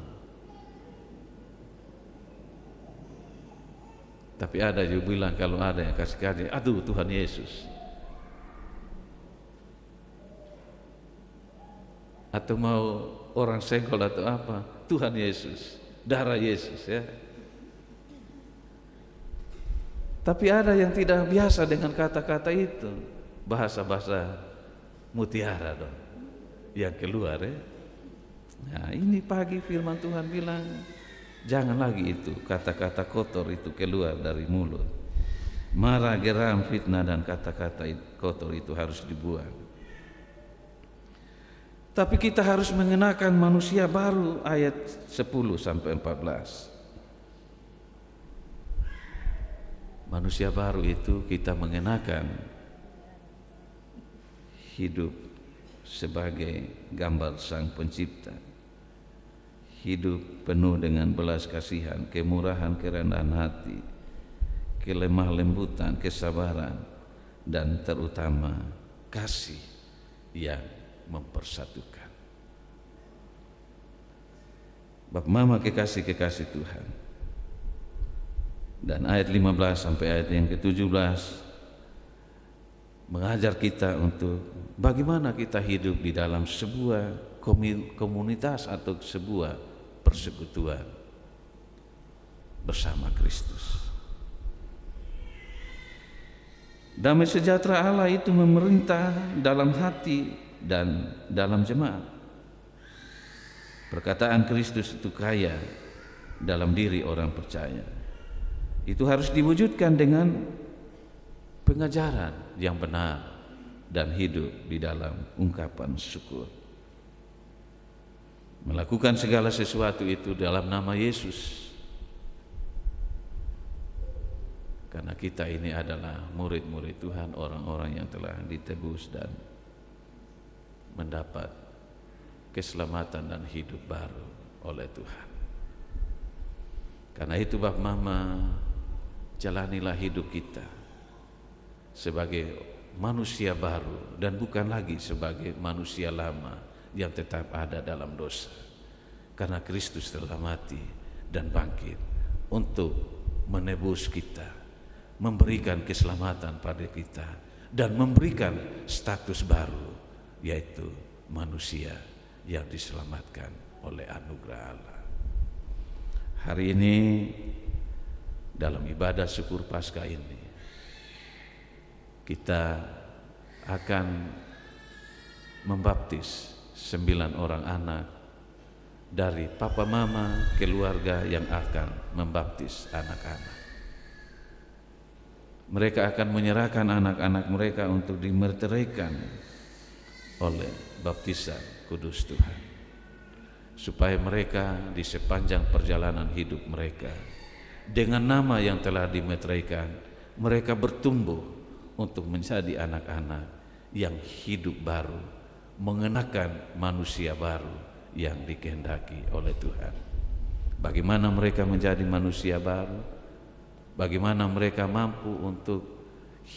Tapi ada juga bilang kalau ada yang kasih, aduh Tuhan Yesus. Atau mau orang senggol atau apa, Tuhan Yesus, darah Yesus ya. Tapi ada yang tidak biasa dengan kata-kata itu, bahasa-bahasa mutiara dong yang keluar ya. Nah ini pagi firman Tuhan bilang, jangan lagi itu kata-kata kotor itu keluar dari mulut. Marah, geram, fitnah dan kata-kata kotor itu harus dibuang. Tapi kita harus mengenakan manusia baru, ayat 10 sampai 14. Manusia baru itu kita mengenakan hidup sebagai gambar Sang Pencipta. Hidup penuh dengan belas kasihan, kemurahan, kerendahan hati, kelemah lembutan, kesabaran, dan terutama kasih yang mempersatukan. Bapak Mama kekasih-kekasih Tuhan. Dan ayat 15 sampai ayat yang ke-17 mengajar kita untuk bagaimana kita hidup di dalam sebuah komunitas atau sebuah persekutuan bersama Kristus. Damai sejahtera Allah itu memerintah dalam hati dan dalam jemaat. Perkataan Kristus itu kaya dalam diri orang percaya. Itu harus diwujudkan dengan pengajaran yang benar dan hidup di dalam ungkapan syukur. Melakukan segala sesuatu itu dalam nama Yesus. Karena kita ini adalah murid-murid Tuhan, orang-orang yang telah ditebus dan mendapat keselamatan dan hidup baru oleh Tuhan. Karena itu Bapak Mama, jalanilah hidup kita sebagai manusia baru dan bukan lagi sebagai manusia lama yang tetap ada dalam dosa. Karena Kristus telah mati dan bangkit untuk menebus kita, memberikan keselamatan pada kita dan memberikan status baru, yaitu manusia yang diselamatkan oleh anugerah Allah. Hari ini dalam ibadah syukur Paskah ini kita akan membaptis 9 orang anak dari papa mama keluarga yang akan membaptis anak-anak. Mereka akan menyerahkan anak-anak mereka untuk dimeteraikan oleh baptisan kudus Tuhan, supaya mereka di sepanjang perjalanan hidup mereka dengan nama yang telah dimeteraikan, mereka bertumbuh untuk menjadi anak-anak yang hidup baru, mengenakan manusia baru yang dikehendaki oleh Tuhan. Bagaimana mereka menjadi manusia baru? Bagaimana mereka mampu untuk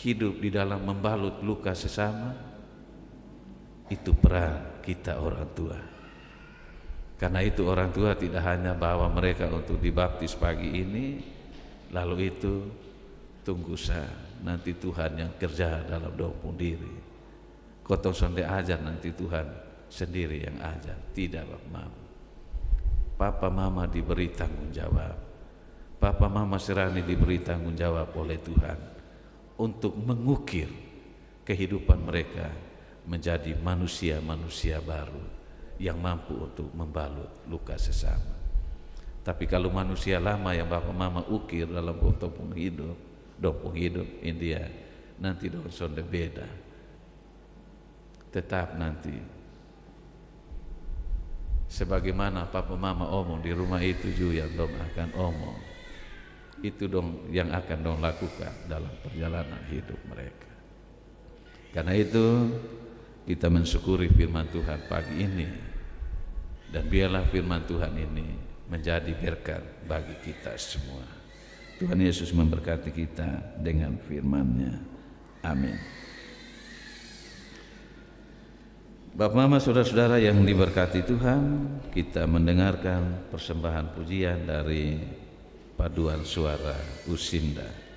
hidup di dalam membalut luka sesama? Itu peran kita orang tua. Karena itu orang tua tidak hanya bawa mereka untuk dibaptis pagi ini, lalu itu tunggu nanti Tuhan yang kerja dalam dompung diri. Kotong sonde ajar nanti Tuhan sendiri yang ajar. Tidak Bapak Mama. Papa Mama diberi tanggung jawab. Papa Mama Serani diberi tanggung jawab oleh Tuhan untuk mengukir kehidupan mereka menjadi manusia-manusia baru yang mampu untuk membalut luka sesama. Tapi kalau manusia lama yang Bapak Mama ukir dalam potong hidup, India, nanti dong sonde beda. Tetap nanti sebagaimana Papa Mama omong di rumah itu juga yang dong akan omong. Itu dong yang akan dong lakukan dalam perjalanan hidup mereka. Karena itu kita mensyukuri firman Tuhan pagi ini, dan biarlah firman Tuhan ini menjadi berkat bagi kita semua. Tuhan Yesus memberkati kita dengan firman-Nya. Amin. Bapak Mama, saudara-saudara yang diberkati Tuhan, kita mendengarkan persembahan pujian dari paduan suara Usinda.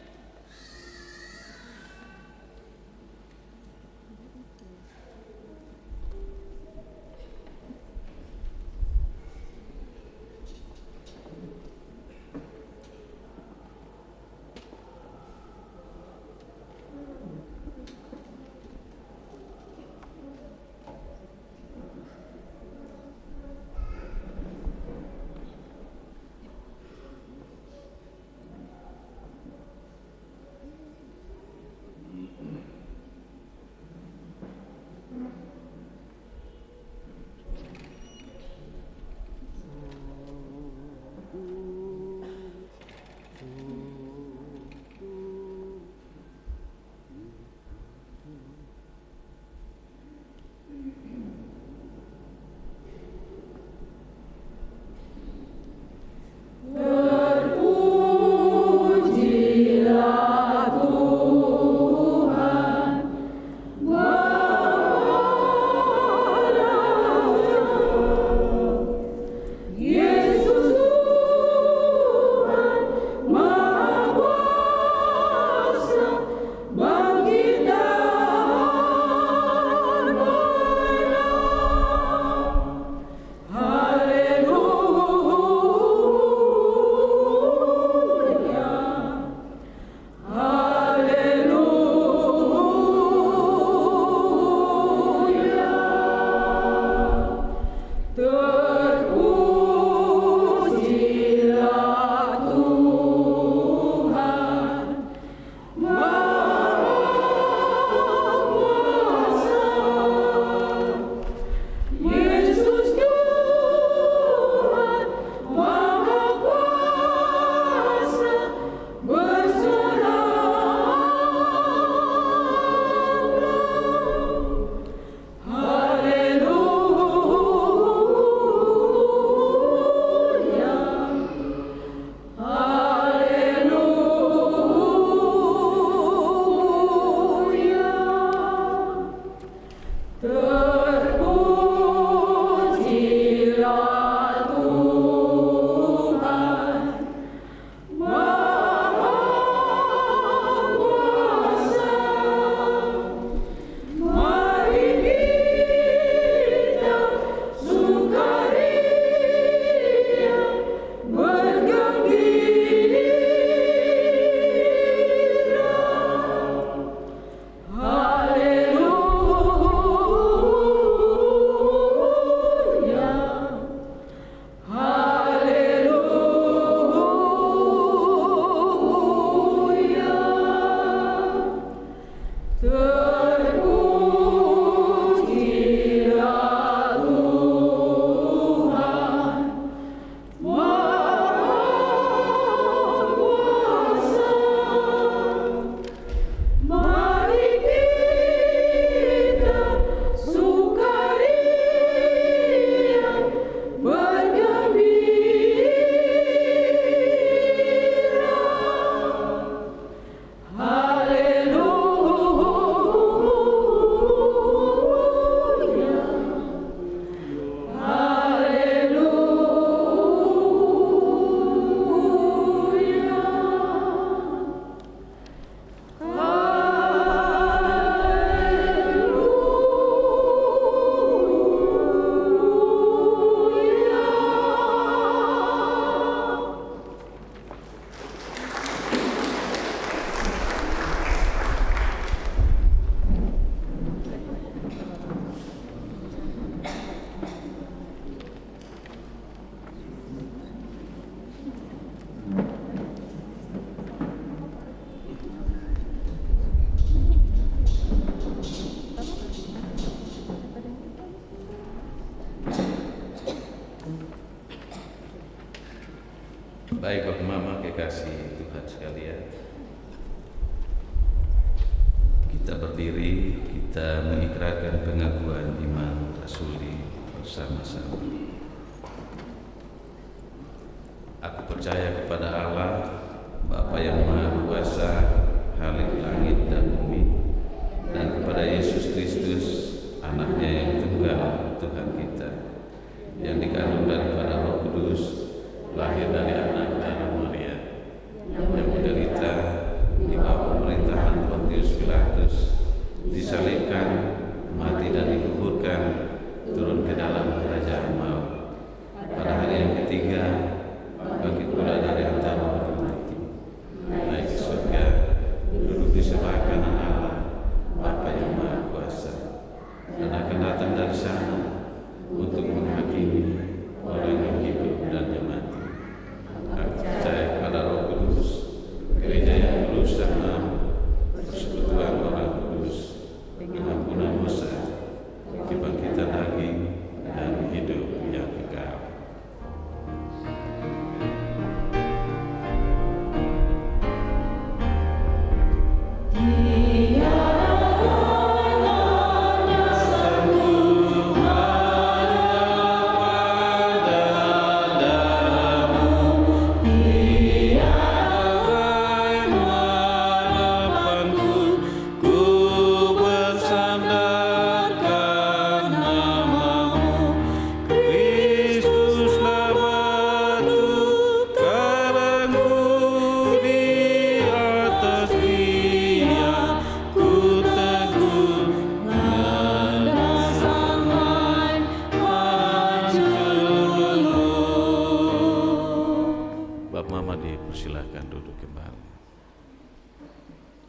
kasih Tuhan sekalian, kita berdiri, kita mengikrarkan pengakuan iman rasuli bersama-sama. Aku percaya kepada Allah, Bapa yang Maha Kuasa, Khalik langit dan bumi, dan kepada Yesus Kristus, Anaknya yang tunggal, Tuhan kita, yang dikandung daripada Roh Kudus, lahir dari anak darah Maria, yang menderita di bawah pemerintahan Pontius Pilatus, disalibkan, mati dan dikuburkan, turun ke dalam kerajaan maut. Pada hari yang ketiga, bangkit pula dari antara orang mati, naik ke surga, duduk di sebelah kanan Allah, Bapa yang Maha Kuasa, dan akan datang dari sana untuk menghakimi orang yang hidup dan yang mati. Aku percaya kepada Roh Kudus, gereja yang kudus dan am, persekutuan orang kudus, pengampunan dosa, kebangkitan daging, dan hidup yang kekal.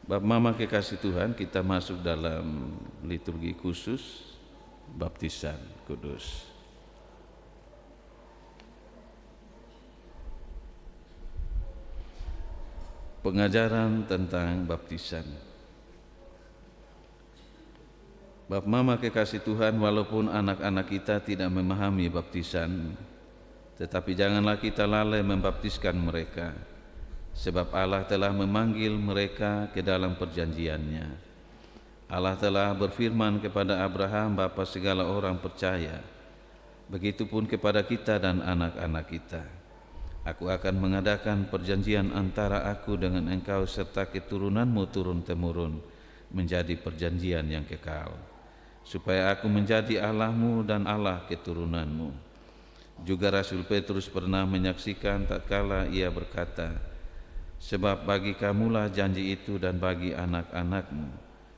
Bapak Mama kekasih Tuhan, kita masuk dalam liturgi khusus baptisan kudus. Pengajaran tentang baptisan. Bapak Mama kekasih Tuhan, walaupun anak-anak kita tidak memahami baptisan, tetapi janganlah kita lalai membaptiskan mereka, sebab Allah telah memanggil mereka ke dalam perjanjiannya. Allah telah berfirman kepada Abraham, bapa segala orang percaya, begitupun kepada kita dan anak-anak kita. Aku akan mengadakan perjanjian antara aku dengan engkau serta keturunanmu turun-temurun, menjadi perjanjian yang kekal, supaya aku menjadi Allahmu dan Allah keturunanmu. Juga Rasul Petrus pernah menyaksikan tatkala ia berkata, sebab bagi kamulah janji itu dan bagi anak-anakmu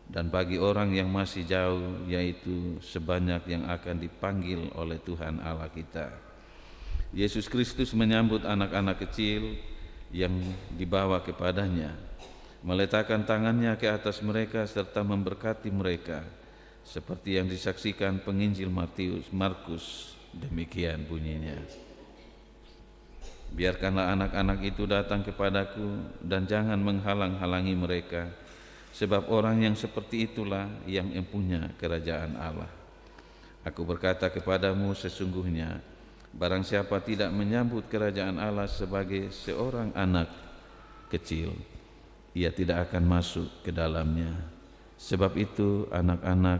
dan bagi orang yang masih jauh, yaitu sebanyak yang akan dipanggil oleh Tuhan Allah kita. Yesus Kristus menyambut anak-anak kecil yang dibawa kepadanya, meletakkan tangannya ke atas mereka serta memberkati mereka, seperti yang disaksikan penginjil Markus, demikian bunyinya. Biarkanlah anak-anak itu datang kepadaku dan jangan menghalang-halangi mereka, sebab orang yang seperti itulah yang empunya kerajaan Allah. Aku berkata kepadamu, sesungguhnya barang siapa tidak menyambut kerajaan Allah sebagai seorang anak kecil, ia tidak akan masuk ke dalamnya. Sebab itu anak-anak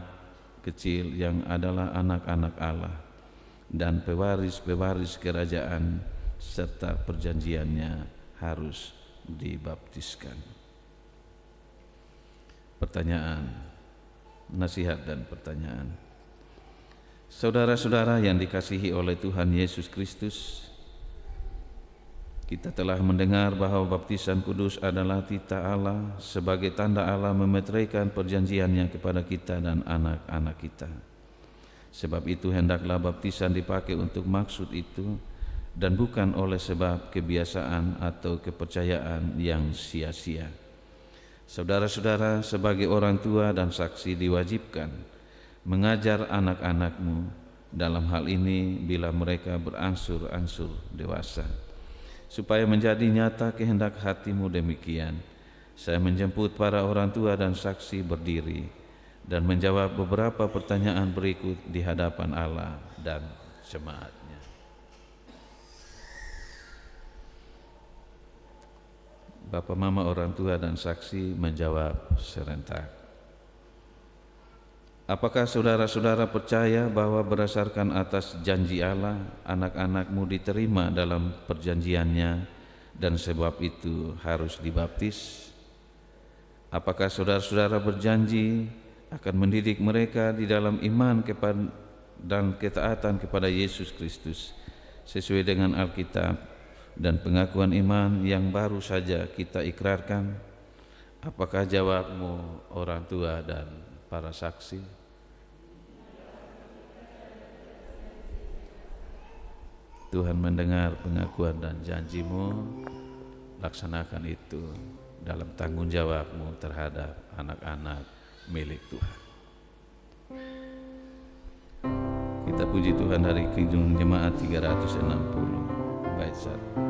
kecil yang adalah anak-anak Allah dan pewaris-pewaris kerajaan serta perjanjiannya harus dibaptiskan. Pertanyaan, nasihat dan pertanyaan. Saudara-saudara yang dikasihi oleh Tuhan Yesus Kristus, kita telah mendengar bahwa baptisan kudus adalah titah Allah sebagai tanda Allah memeteraikan perjanjiannya kepada kita dan anak-anak kita. Sebab itu hendaklah baptisan dipakai untuk maksud itu, dan bukan oleh sebab kebiasaan atau kepercayaan yang sia-sia. Saudara-saudara, sebagai orang tua dan saksi diwajibkan mengajar anak-anakmu dalam hal ini bila mereka berangsur-angsur dewasa, supaya menjadi nyata kehendak hatimu demikian. Saya menjemput para orang tua dan saksi berdiri dan menjawab beberapa pertanyaan berikut di hadapan Allah dan jemaatnya. Bapak, Mama, orang tua dan saksi menjawab serentak. Apakah saudara-saudara percaya bahwa berdasarkan atas janji Allah, anak-anakmu diterima dalam perjanjiannya dan sebab itu harus dibaptis? Apakah saudara-saudara berjanji akan mendidik mereka di dalam iman dan ketaatan kepada Yesus Kristus sesuai dengan Alkitab dan pengakuan iman yang baru saja kita ikrarkan? Apakah jawabmu, orang tua dan para saksi? Tuhan mendengar pengakuan dan janjimu, laksanakan itu dalam tanggung jawabmu terhadap anak-anak milik Tuhan. Kita puji Tuhan dari Kidung Jemaat 360, bait 1.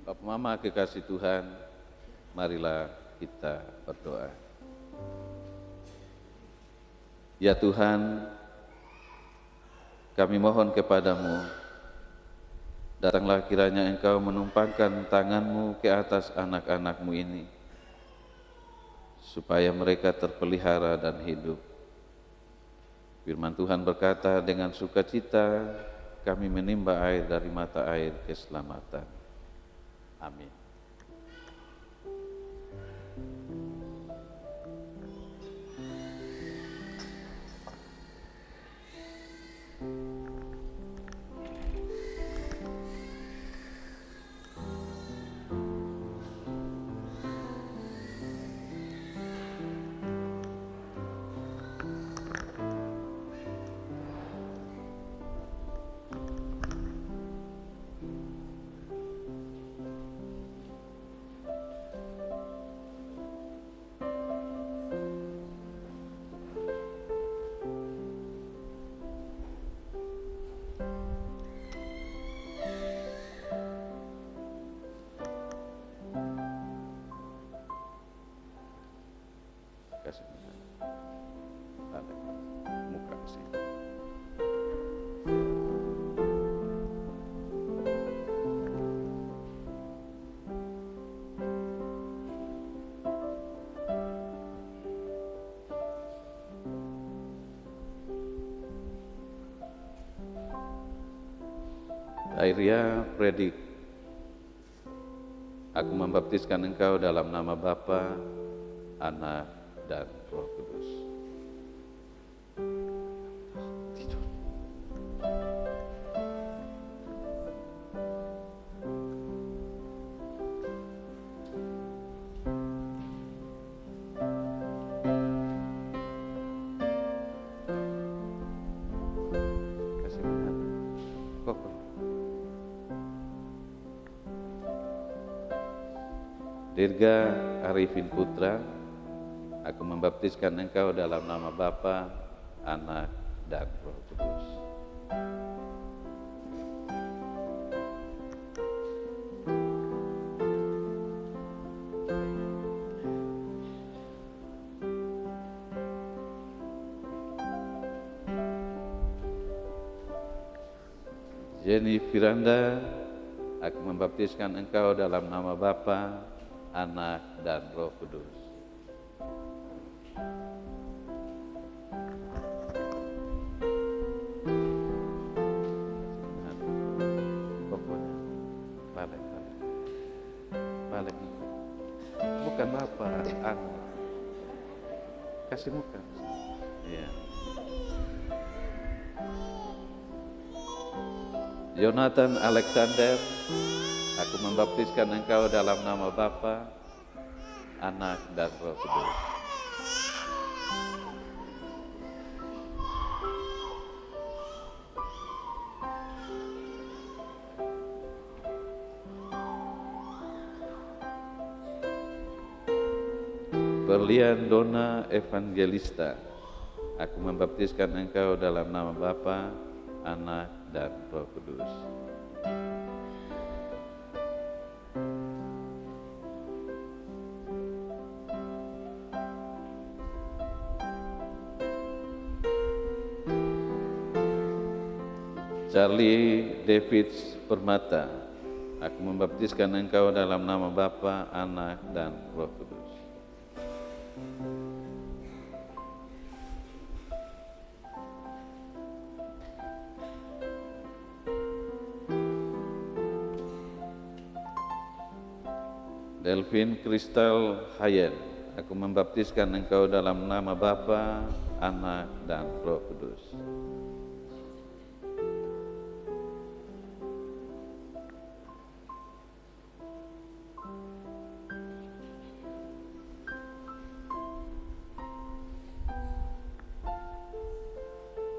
Bapak, Mama, kekasih Tuhan, marilah kita berdoa. Ya Tuhan, kami mohon kepadamu, datanglah kiranya Engkau menumpangkan tangan-Mu ke atas anak-anak-Mu ini, supaya mereka terpelihara dan hidup. Firman Tuhan berkata, dengan sukacita kami menimba air dari mata air keselamatan. Amin. Kasih muka sini. Airia Predik, aku membaptiskan engkau dalam nama Bapa, Anak, dan Roh Kudus. Kasih Tuhan. Kokoh. Dirga Arifin Putra, aku membaptiskan engkau dalam nama Bapa, Anak, dan Roh Kudus. Jenny Firanda, aku membaptiskan engkau dalam nama Bapa, Anak, dan Roh Kudus. baptiskan Bapa, Anak. Kasih muka. Iya. Jonathan Alexander, aku membaptiskan engkau dalam nama Bapa, Anak, dan Roh Kudus. Berlian Dona Evangelista, aku membaptiskan engkau dalam nama Bapa, Anak, dan Roh Kudus. Charlie David Permata, aku membaptiskan engkau dalam nama Bapa, Anak, dan Roh Kudus. Delvin Kristal Hayen, aku membaptiskan engkau dalam nama Bapa, Anak, dan Roh Kudus.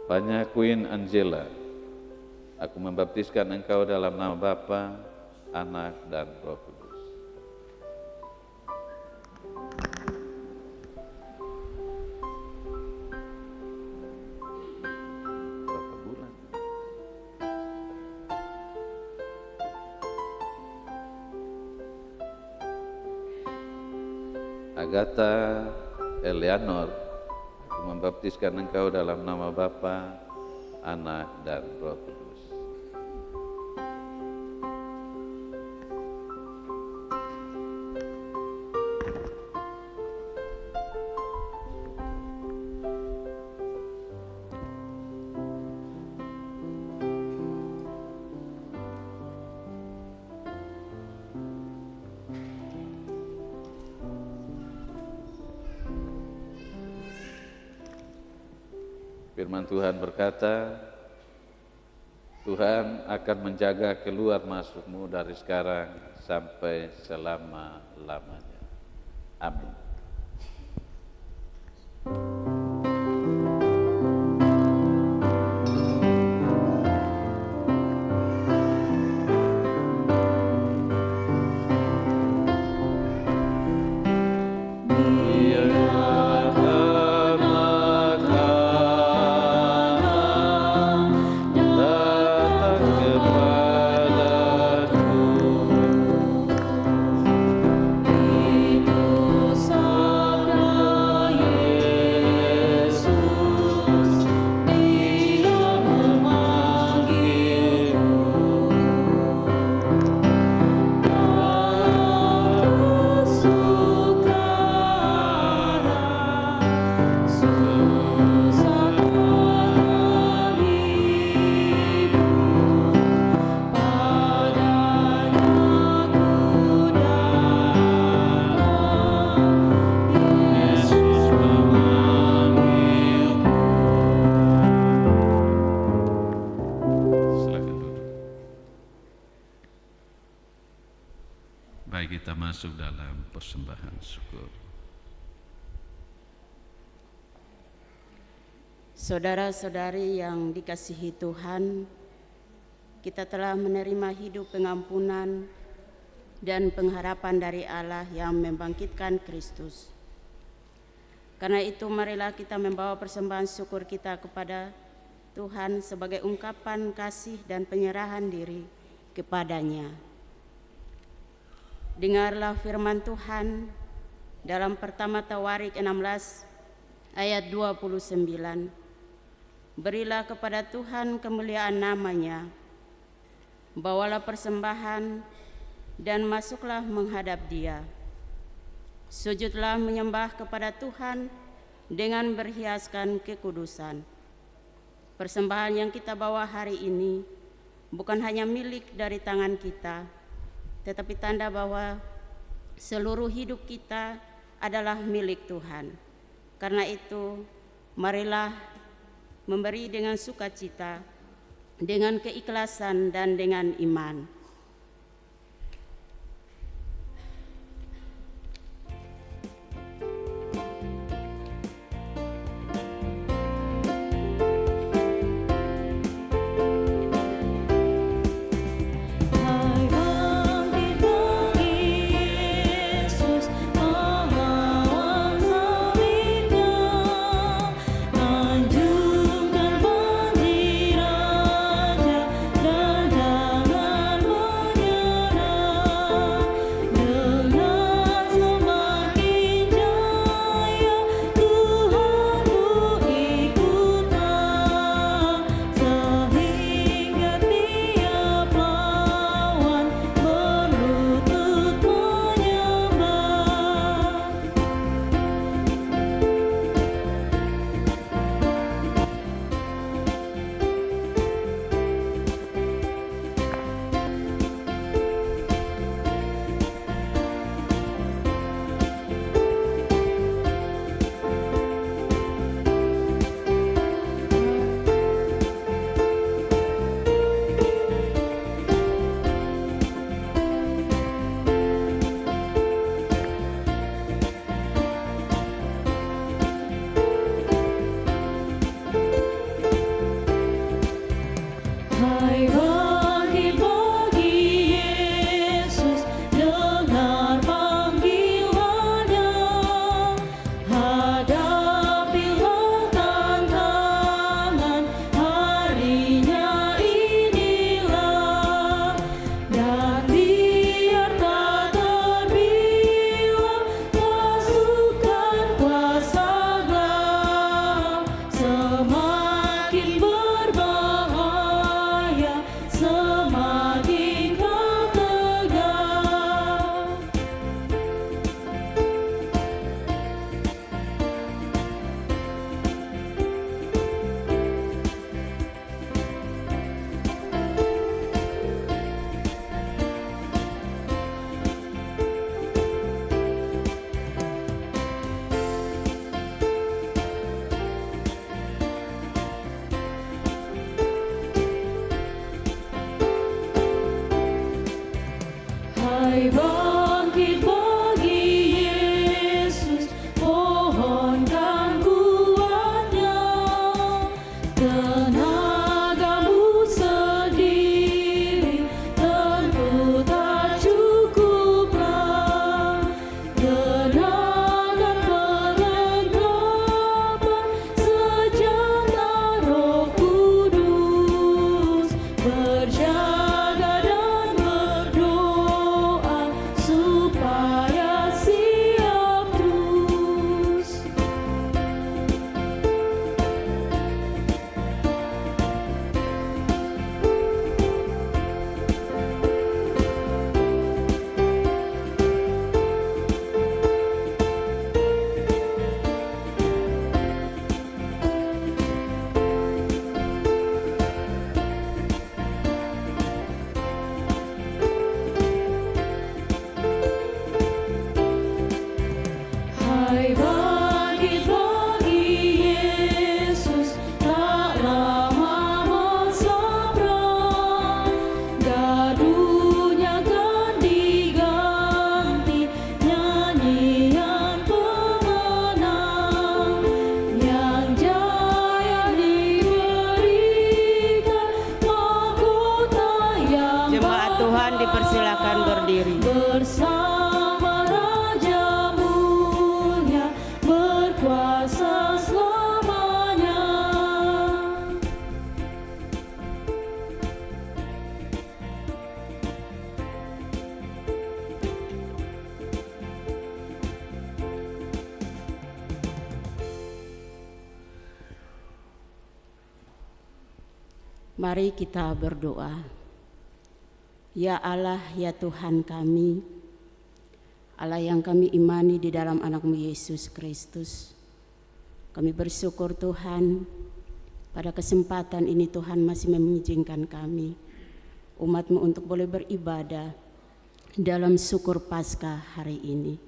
Panya Queen Angela, aku membaptiskan engkau dalam nama Bapa, Anak, dan Roh Kudus. Berapa bulan? Agatha Eleanor, aku membaptiskan engkau dalam nama Bapa, Anak, dan Roh Kudus. Firman Tuhan berkata, Tuhan akan menjaga keluar masukmu dari sekarang sampai selama-lamanya. Amin. Baik, kita masuk dalam persembahan syukur. Saudara-saudari yang dikasihi Tuhan, kita telah menerima hidup pengampunan dan pengharapan dari Allah yang membangkitkan Kristus. Karena itu marilah kita membawa persembahan syukur kita kepada Tuhan sebagai ungkapan kasih dan penyerahan diri kepadanya. Dengarlah firman Tuhan dalam pertama Tawarik 16 ayat 29. Berilah kepada Tuhan kemuliaan namanya, bawalah persembahan dan masuklah menghadap Dia. Sujudlah menyembah kepada Tuhan dengan berhiaskan kekudusan. Persembahan yang kita bawa hari ini bukan hanya milik dari tangan kita, tetapi tanda bahwa Seluruh hidup kita adalah milik Tuhan. Karena itu, marilah memberi dengan sukacita, dengan keikhlasan dan dengan iman. Bangkit bagi Yesus, pohonkan kuatnya. Tenagamu sendiri tentu tak cukuplah. Kenakan perlengkapan senjata Roh Kudus, berjaga dan berdoa supaya siap terus. Hai bangkit bagi Yesus, tak lama bersabar. Gaduhnya kan diganti nyanyian pemenang. Yang jaya diberikan mahkota yang Jemaat Tuhan dipersilakan berdiri. bersama Raja Mulia berkuasa selamanya. Mari kita berdoa. Ya Allah, ya Tuhan kami, Allah yang kami imani di dalam anak-Mu Yesus Kristus. Kami bersyukur Tuhan, pada kesempatan ini Tuhan masih mengizinkan kami, umat-Mu, untuk boleh beribadah dalam syukur Paskah hari ini.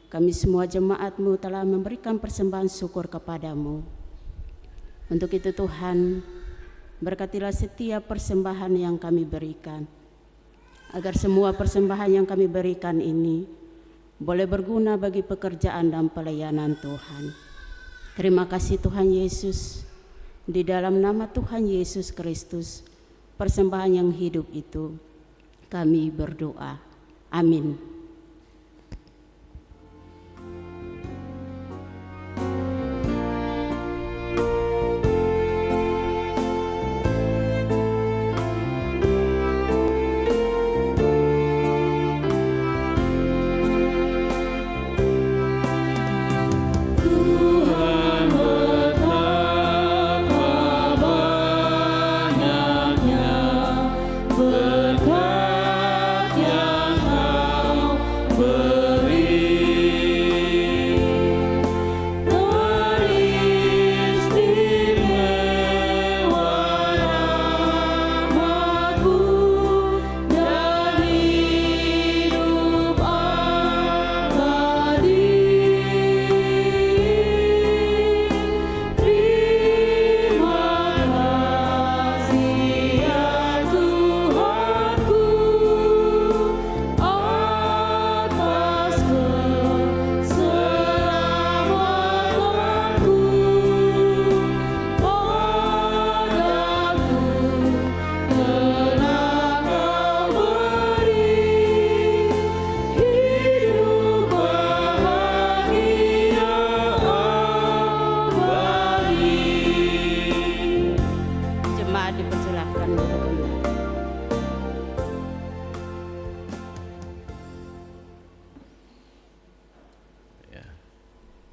Kami semua jemaat-Mu telah memberikan persembahan syukur kepadamu. Untuk itu Tuhan, berkatilah setiap persembahan yang kami berikan, agar semua persembahan yang kami berikan ini boleh berguna bagi pekerjaan dan pelayanan Tuhan. Terima kasih Tuhan Yesus. Di dalam nama Tuhan Yesus Kristus, persembahan yang hidup itu, kami berdoa. Amin.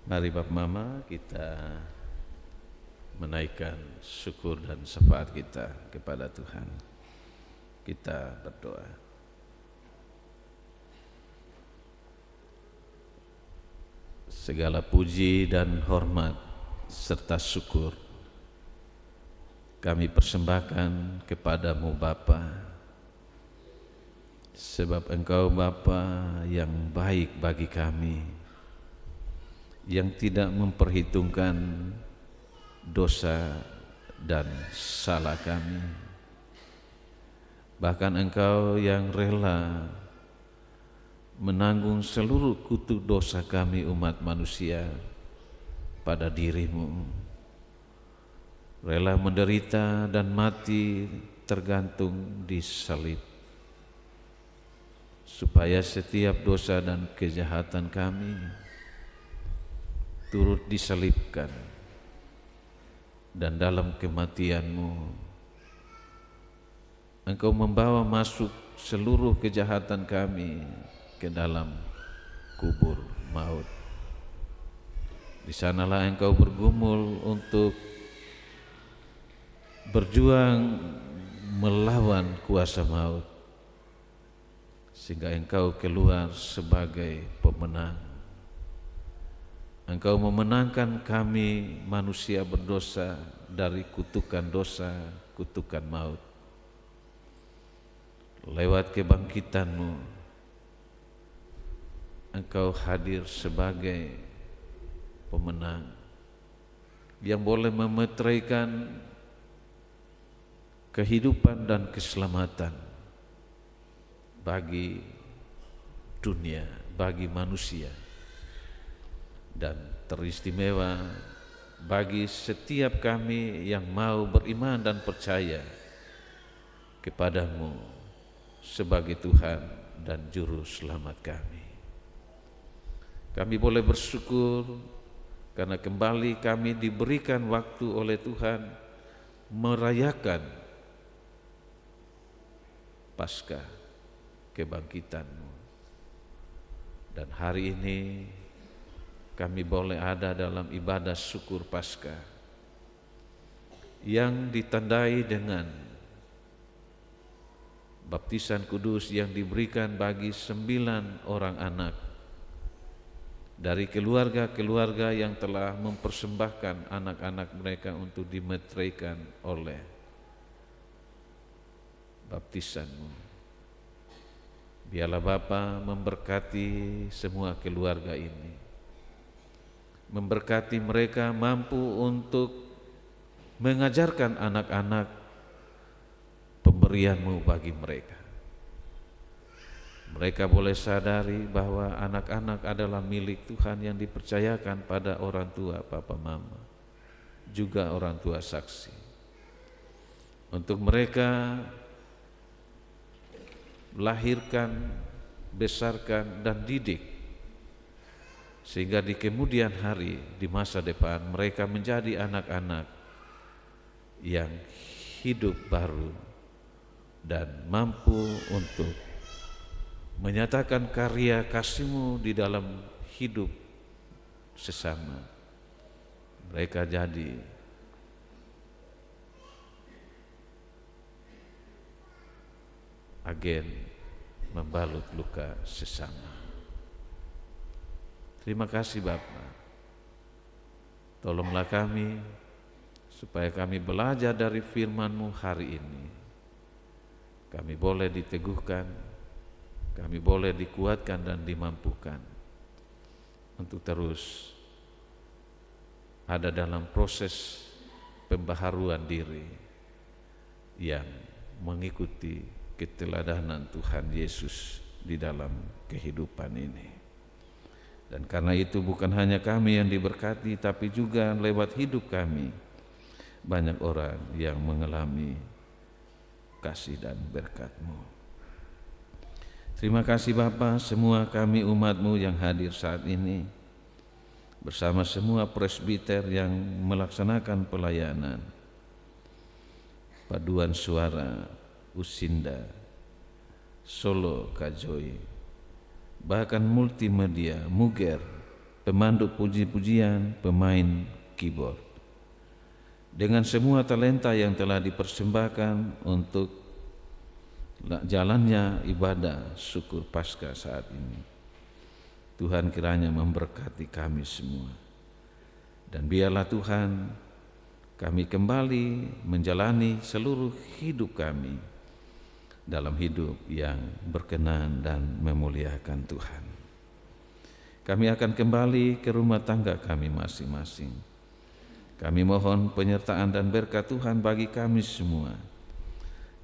Mari Bapak Mama kita menaikkan syukur dan syafaat kita kepada Tuhan. Kita berdoa. Segala puji dan hormat serta syukur kami persembahkan kepadamu Bapa, sebab Engkau Bapa yang baik bagi kami, yang tidak memperhitungkan dosa dan salah kami. Bahkan Engkau yang rela menanggung seluruh kutuk dosa kami umat manusia pada dirimu, rela menderita dan mati tergantung di salib, supaya setiap dosa dan kejahatan kami turut disalibkan, dan dalam kematian-Mu Engkau membawa masuk seluruh kejahatan kami ke dalam kubur maut. Di sanalah Engkau bergumul untuk berjuang melawan kuasa maut, sehingga Engkau keluar sebagai pemenang. Engkau memenangkan kami manusia berdosa dari kutukan dosa, kutukan maut. Lewat kebangkitan-Mu, Engkau hadir sebagai pemenang yang boleh memeteraikan kehidupan dan keselamatan bagi dunia, bagi manusia, dan teristimewa bagi setiap kami yang mau beriman dan percaya kepadamu sebagai Tuhan dan Juru Selamat kami. Kami boleh bersyukur karena kembali kami diberikan waktu oleh Tuhan merayakan Paskah kebangkitan-Mu. Dan hari ini kami boleh ada dalam ibadah syukur Paskah yang ditandai dengan baptisan kudus yang diberikan bagi 9 orang anak dari keluarga-keluarga yang telah mempersembahkan anak-anak mereka untuk dimeteraikan oleh baptisan-Mu. Biarlah Bapa memberkati semua keluarga ini, memberkati mereka mampu untuk mengajarkan anak-anak pemberian-Mu bagi mereka. Mereka boleh sadari bahwa anak-anak adalah milik Tuhan yang dipercayakan pada orang tua, papa, mama, juga orang tua saksi. Untuk mereka lahirkan, besarkan, dan didik, sehingga di kemudian hari, di masa depan, mereka menjadi anak-anak yang hidup baru dan mampu untuk menyatakan karya kasih-Mu di dalam hidup sesama. Mereka jadi agen membalut luka sesama. Terima kasih Bapa. Tolonglah kami supaya kami belajar dari firman-Mu hari ini. Kami boleh diteguhkan, kami boleh dikuatkan dan dimampukan untuk terus ada dalam proses pembaharuan diri yang mengikuti keteladanan Tuhan Yesus di dalam kehidupan ini. Dan karena itu bukan hanya kami yang diberkati, tapi juga lewat hidup kami banyak orang yang mengalami kasih dan berkat-Mu. Terima kasih Bapa, semua kami umat-Mu yang hadir saat ini bersama semua presbiter yang melaksanakan pelayanan paduan suara Usinda, Solo Kajoi, bahkan multimedia, Muger, pemandu puji-pujian, pemain keyboard, dengan semua talenta yang telah dipersembahkan untuk jalannya ibadah syukur Paskah saat ini. Tuhan kiranya memberkati kami semua, dan biarlah Tuhan kami kembali menjalani seluruh hidup kami dalam hidup yang berkenan dan memuliakan Tuhan. Kami akan kembali ke rumah tangga kami masing-masing. Kami mohon penyertaan dan berkat Tuhan bagi kami semua,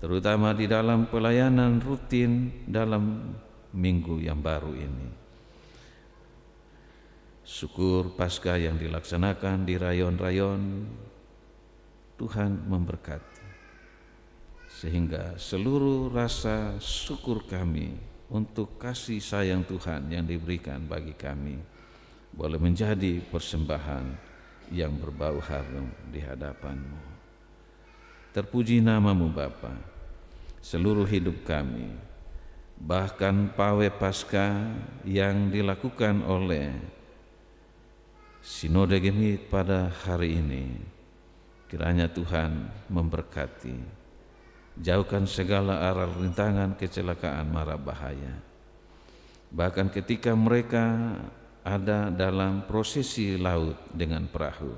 terutama di dalam pelayanan rutin dalam minggu yang baru ini. Syukur Paskah yang dilaksanakan di rayon-rayon, Tuhan memberkati, sehingga seluruh rasa syukur kami untuk kasih sayang Tuhan yang diberikan bagi kami boleh menjadi persembahan yang berbau harum di hadapan-Mu. Terpuji nama-Mu Bapa, seluruh hidup kami, bahkan pawai Paskah yang dilakukan oleh Sinode Gemit pada hari ini, kiranya Tuhan memberkati, jauhkan segala aral rintangan, kecelakaan, mara bahaya. Bahkan ketika mereka ada dalam prosesi laut dengan perahu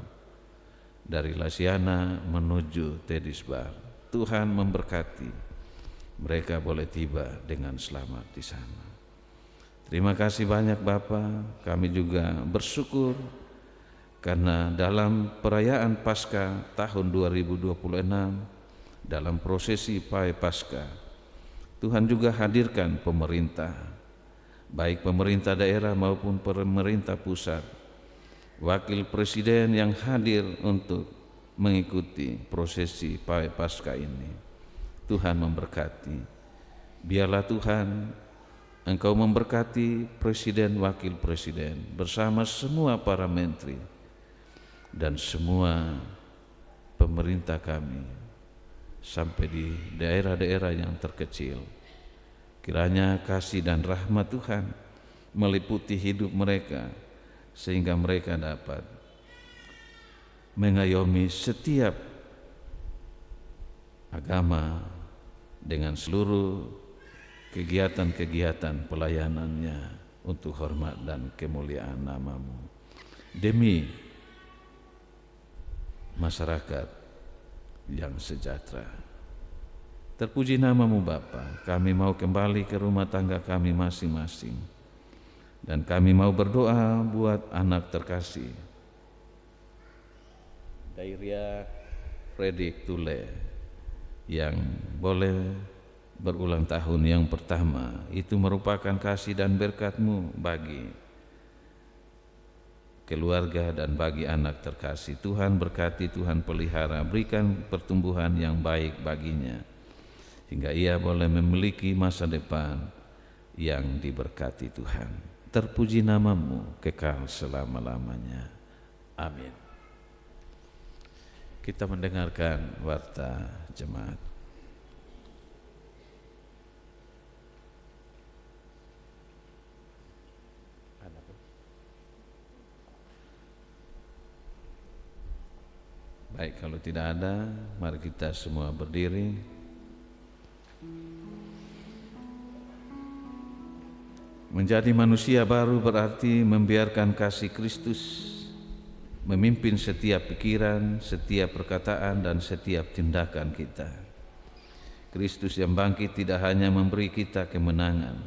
dari Lasiana menuju Tedisbar, Tuhan memberkati, mereka boleh tiba dengan selamat di sana. Terima kasih banyak Bapa, kami juga bersyukur karena dalam perayaan Paskah tahun 2026, dalam prosesi Pawai Paskah, Tuhan juga hadirkan pemerintah, baik pemerintah daerah maupun pemerintah pusat, wakil presiden yang hadir untuk mengikuti prosesi Pawai Paskah ini. Tuhan memberkati. Biarlah Tuhan Engkau memberkati presiden, wakil presiden, bersama semua para menteri dan semua pemerintah kami sampai di daerah-daerah yang terkecil. Kiranya kasih dan rahmat Tuhan meliputi hidup mereka, sehingga mereka dapat mengayomi setiap agama dengan seluruh kegiatan-kegiatan pelayanannya untuk hormat dan kemuliaan nama-Mu, demi masyarakat yang sejahtera. Terpuji nama-Mu Bapa, kami mau kembali ke rumah tangga kami masing-masing. Dan kami mau berdoa buat anak terkasih Dairia Fredrik Tule yang boleh berulang tahun yang pertama. Itu merupakan kasih dan berkat-Mu bagi keluarga dan bagi anak terkasih. Tuhan berkati, Tuhan pelihara, berikan pertumbuhan yang baik baginya, hingga ia boleh memiliki masa depan yang diberkati Tuhan. Terpuji nama-Mu kekal selama-lamanya. Amin. Kita mendengarkan warta jemaat. Baik, kalau tidak ada, mari kita semua berdiri. Menjadi manusia baru berarti membiarkan kasih Kristus memimpin setiap pikiran, setiap perkataan, dan setiap tindakan kita. Kristus yang bangkit tidak hanya memberi kita kemenangan,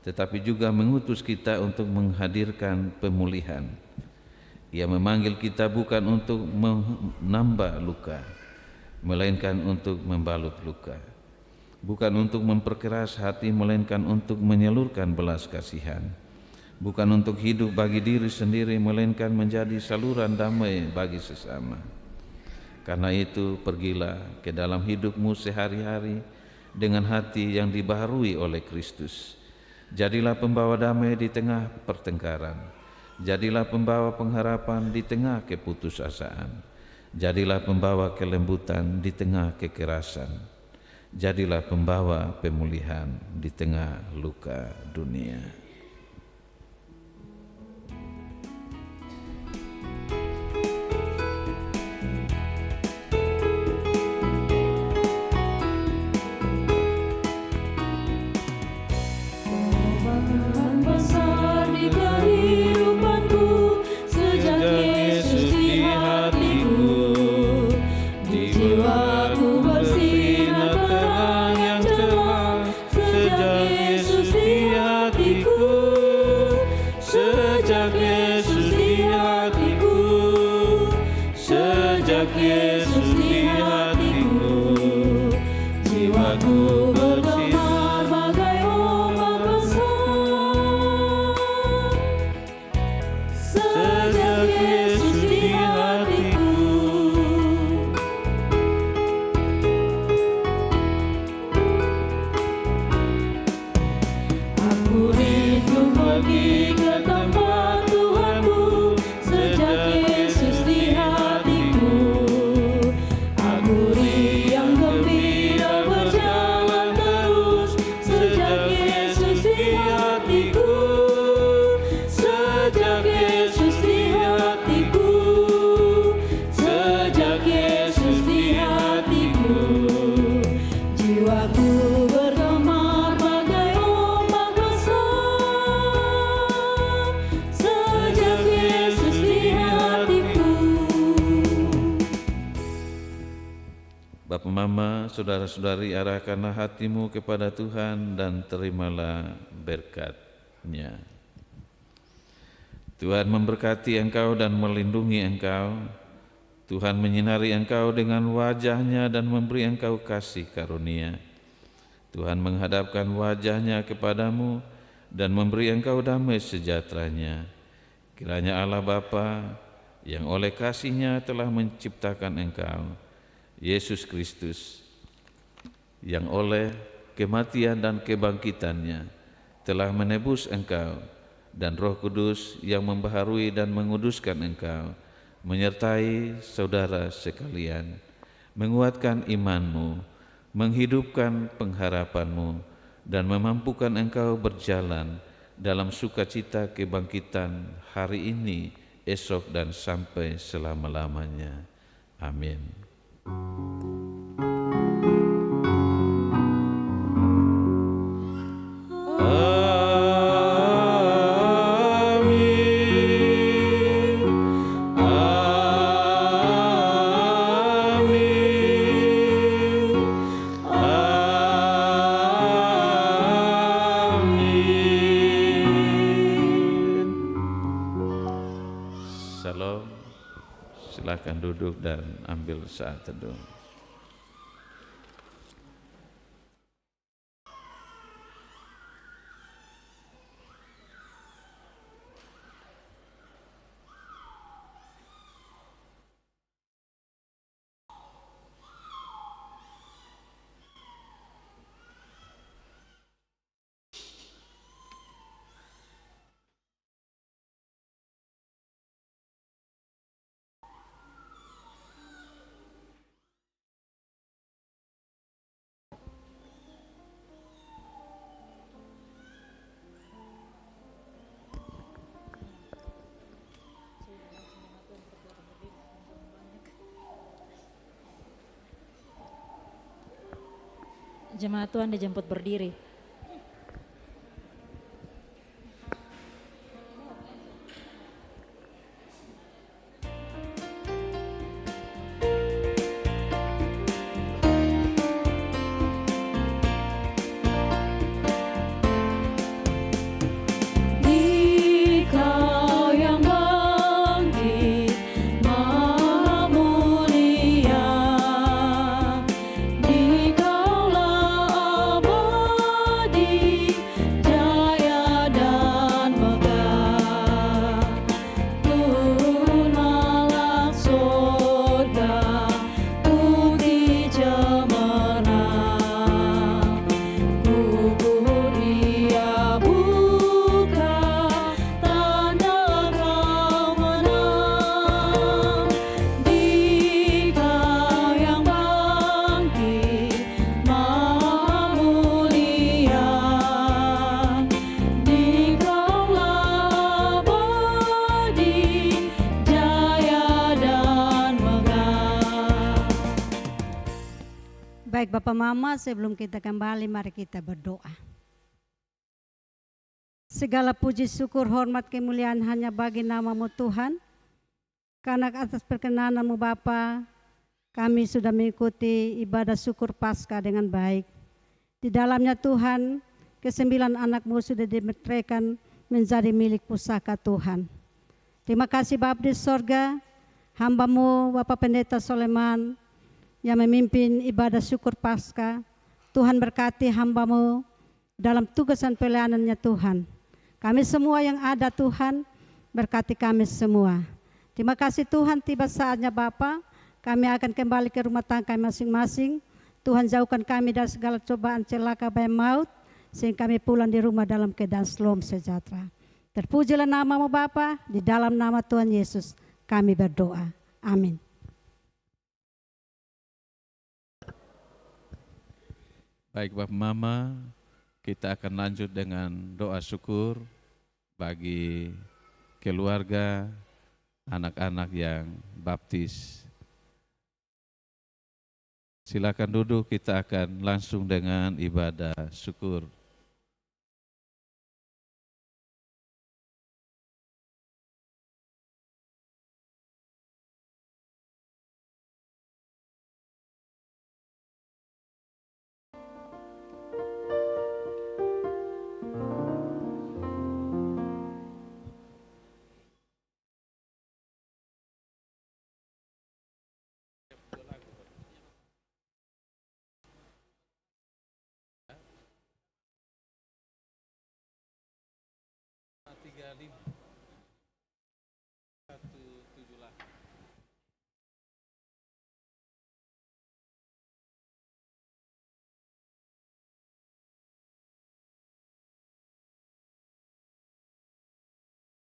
tetapi juga mengutus kita untuk menghadirkan pemulihan. Ia memanggil kita bukan untuk menambah luka, melainkan untuk membalut luka. Bukan untuk memperkeras hati, melainkan untuk menyalurkan belas kasihan. Bukan untuk hidup bagi diri sendiri, melainkan menjadi saluran damai bagi sesama. Karena itu, pergilah ke dalam hidupmu sehari-hari dengan hati yang dibaharui oleh Kristus. Jadilah pembawa damai di tengah pertengkaran. Jadilah pembawa pengharapan di tengah keputusasaan. Jadilah pembawa kelembutan di tengah kekerasan. Jadilah pembawa pemulihan di tengah luka dunia. Bapak, Mama, saudara-saudari, arahkanlah hatimu kepada Tuhan dan terimalah berkat-Nya. Tuhan memberkati engkau dan melindungi engkau. Tuhan menyinari engkau dengan wajah-Nya dan memberi engkau kasih karunia. Tuhan menghadapkan wajah-Nya kepadamu dan memberi engkau damai sejahtera-Nya. Kiranya Allah Bapa yang oleh kasih-Nya telah menciptakan engkau, Yesus Kristus yang oleh kematian dan kebangkitan-Nya telah menebus engkau, dan Roh Kudus yang membaharui dan menguduskan engkau menyertai saudara sekalian, menguatkan imanmu, menghidupkan pengharapanmu, dan memampukan engkau berjalan dalam sukacita kebangkitan hari ini, esok, dan sampai selama-lamanya. Amin. Amin. silakan duduk dan ambil saat teduh. Jemaat Tuhan dijemput berdiri. Dikau yang bangkit maha mulia, Dikaulah abadi, jaya dan megah. Turun malak surga, putih cemerlang. Kubur ia buka, tanda kau menang. Dikau yang bangkit maha mulia, Dikaulah abadi, jaya dan megah. Baik Bapak Mama, sebelum kita kembali mari kita berdoa. Segala puji syukur hormat kemuliaan hanya bagi nama-Mu Tuhan. Karena atas perkenanan-Mu Bapa, kami sudah mengikuti ibadah syukur Paskah dengan baik. Di dalamnya Tuhan, ke-9 anak-Mu sudah dimeteraikan menjadi milik pusaka Tuhan. Terima kasih Bapa di sorga, hamba-Mu Bapak Pendeta Soleman yang memimpin ibadah syukur Paskah. Tuhan berkati hamba-Mu dalam tugas dan pelayanannya Tuhan. Kami semua yang ada Tuhan, berkati kami semua. Terima kasih Tuhan, tiba saatnya Bapa, kami akan kembali ke rumah tangga kami masing-masing. Tuhan jauhkan kami dari segala cobaan celaka bahaya maut, sehingga kami pulang di rumah dalam keadaan shalom sejahtera. Terpujilah nama-Mu Bapa, di dalam nama Tuhan Yesus kami berdoa. Amin. Baik Bapak Mama, kita akan lanjut dengan doa syukur bagi keluarga anak-anak yang baptis. Silakan duduk, kita akan langsung dengan ibadah syukur.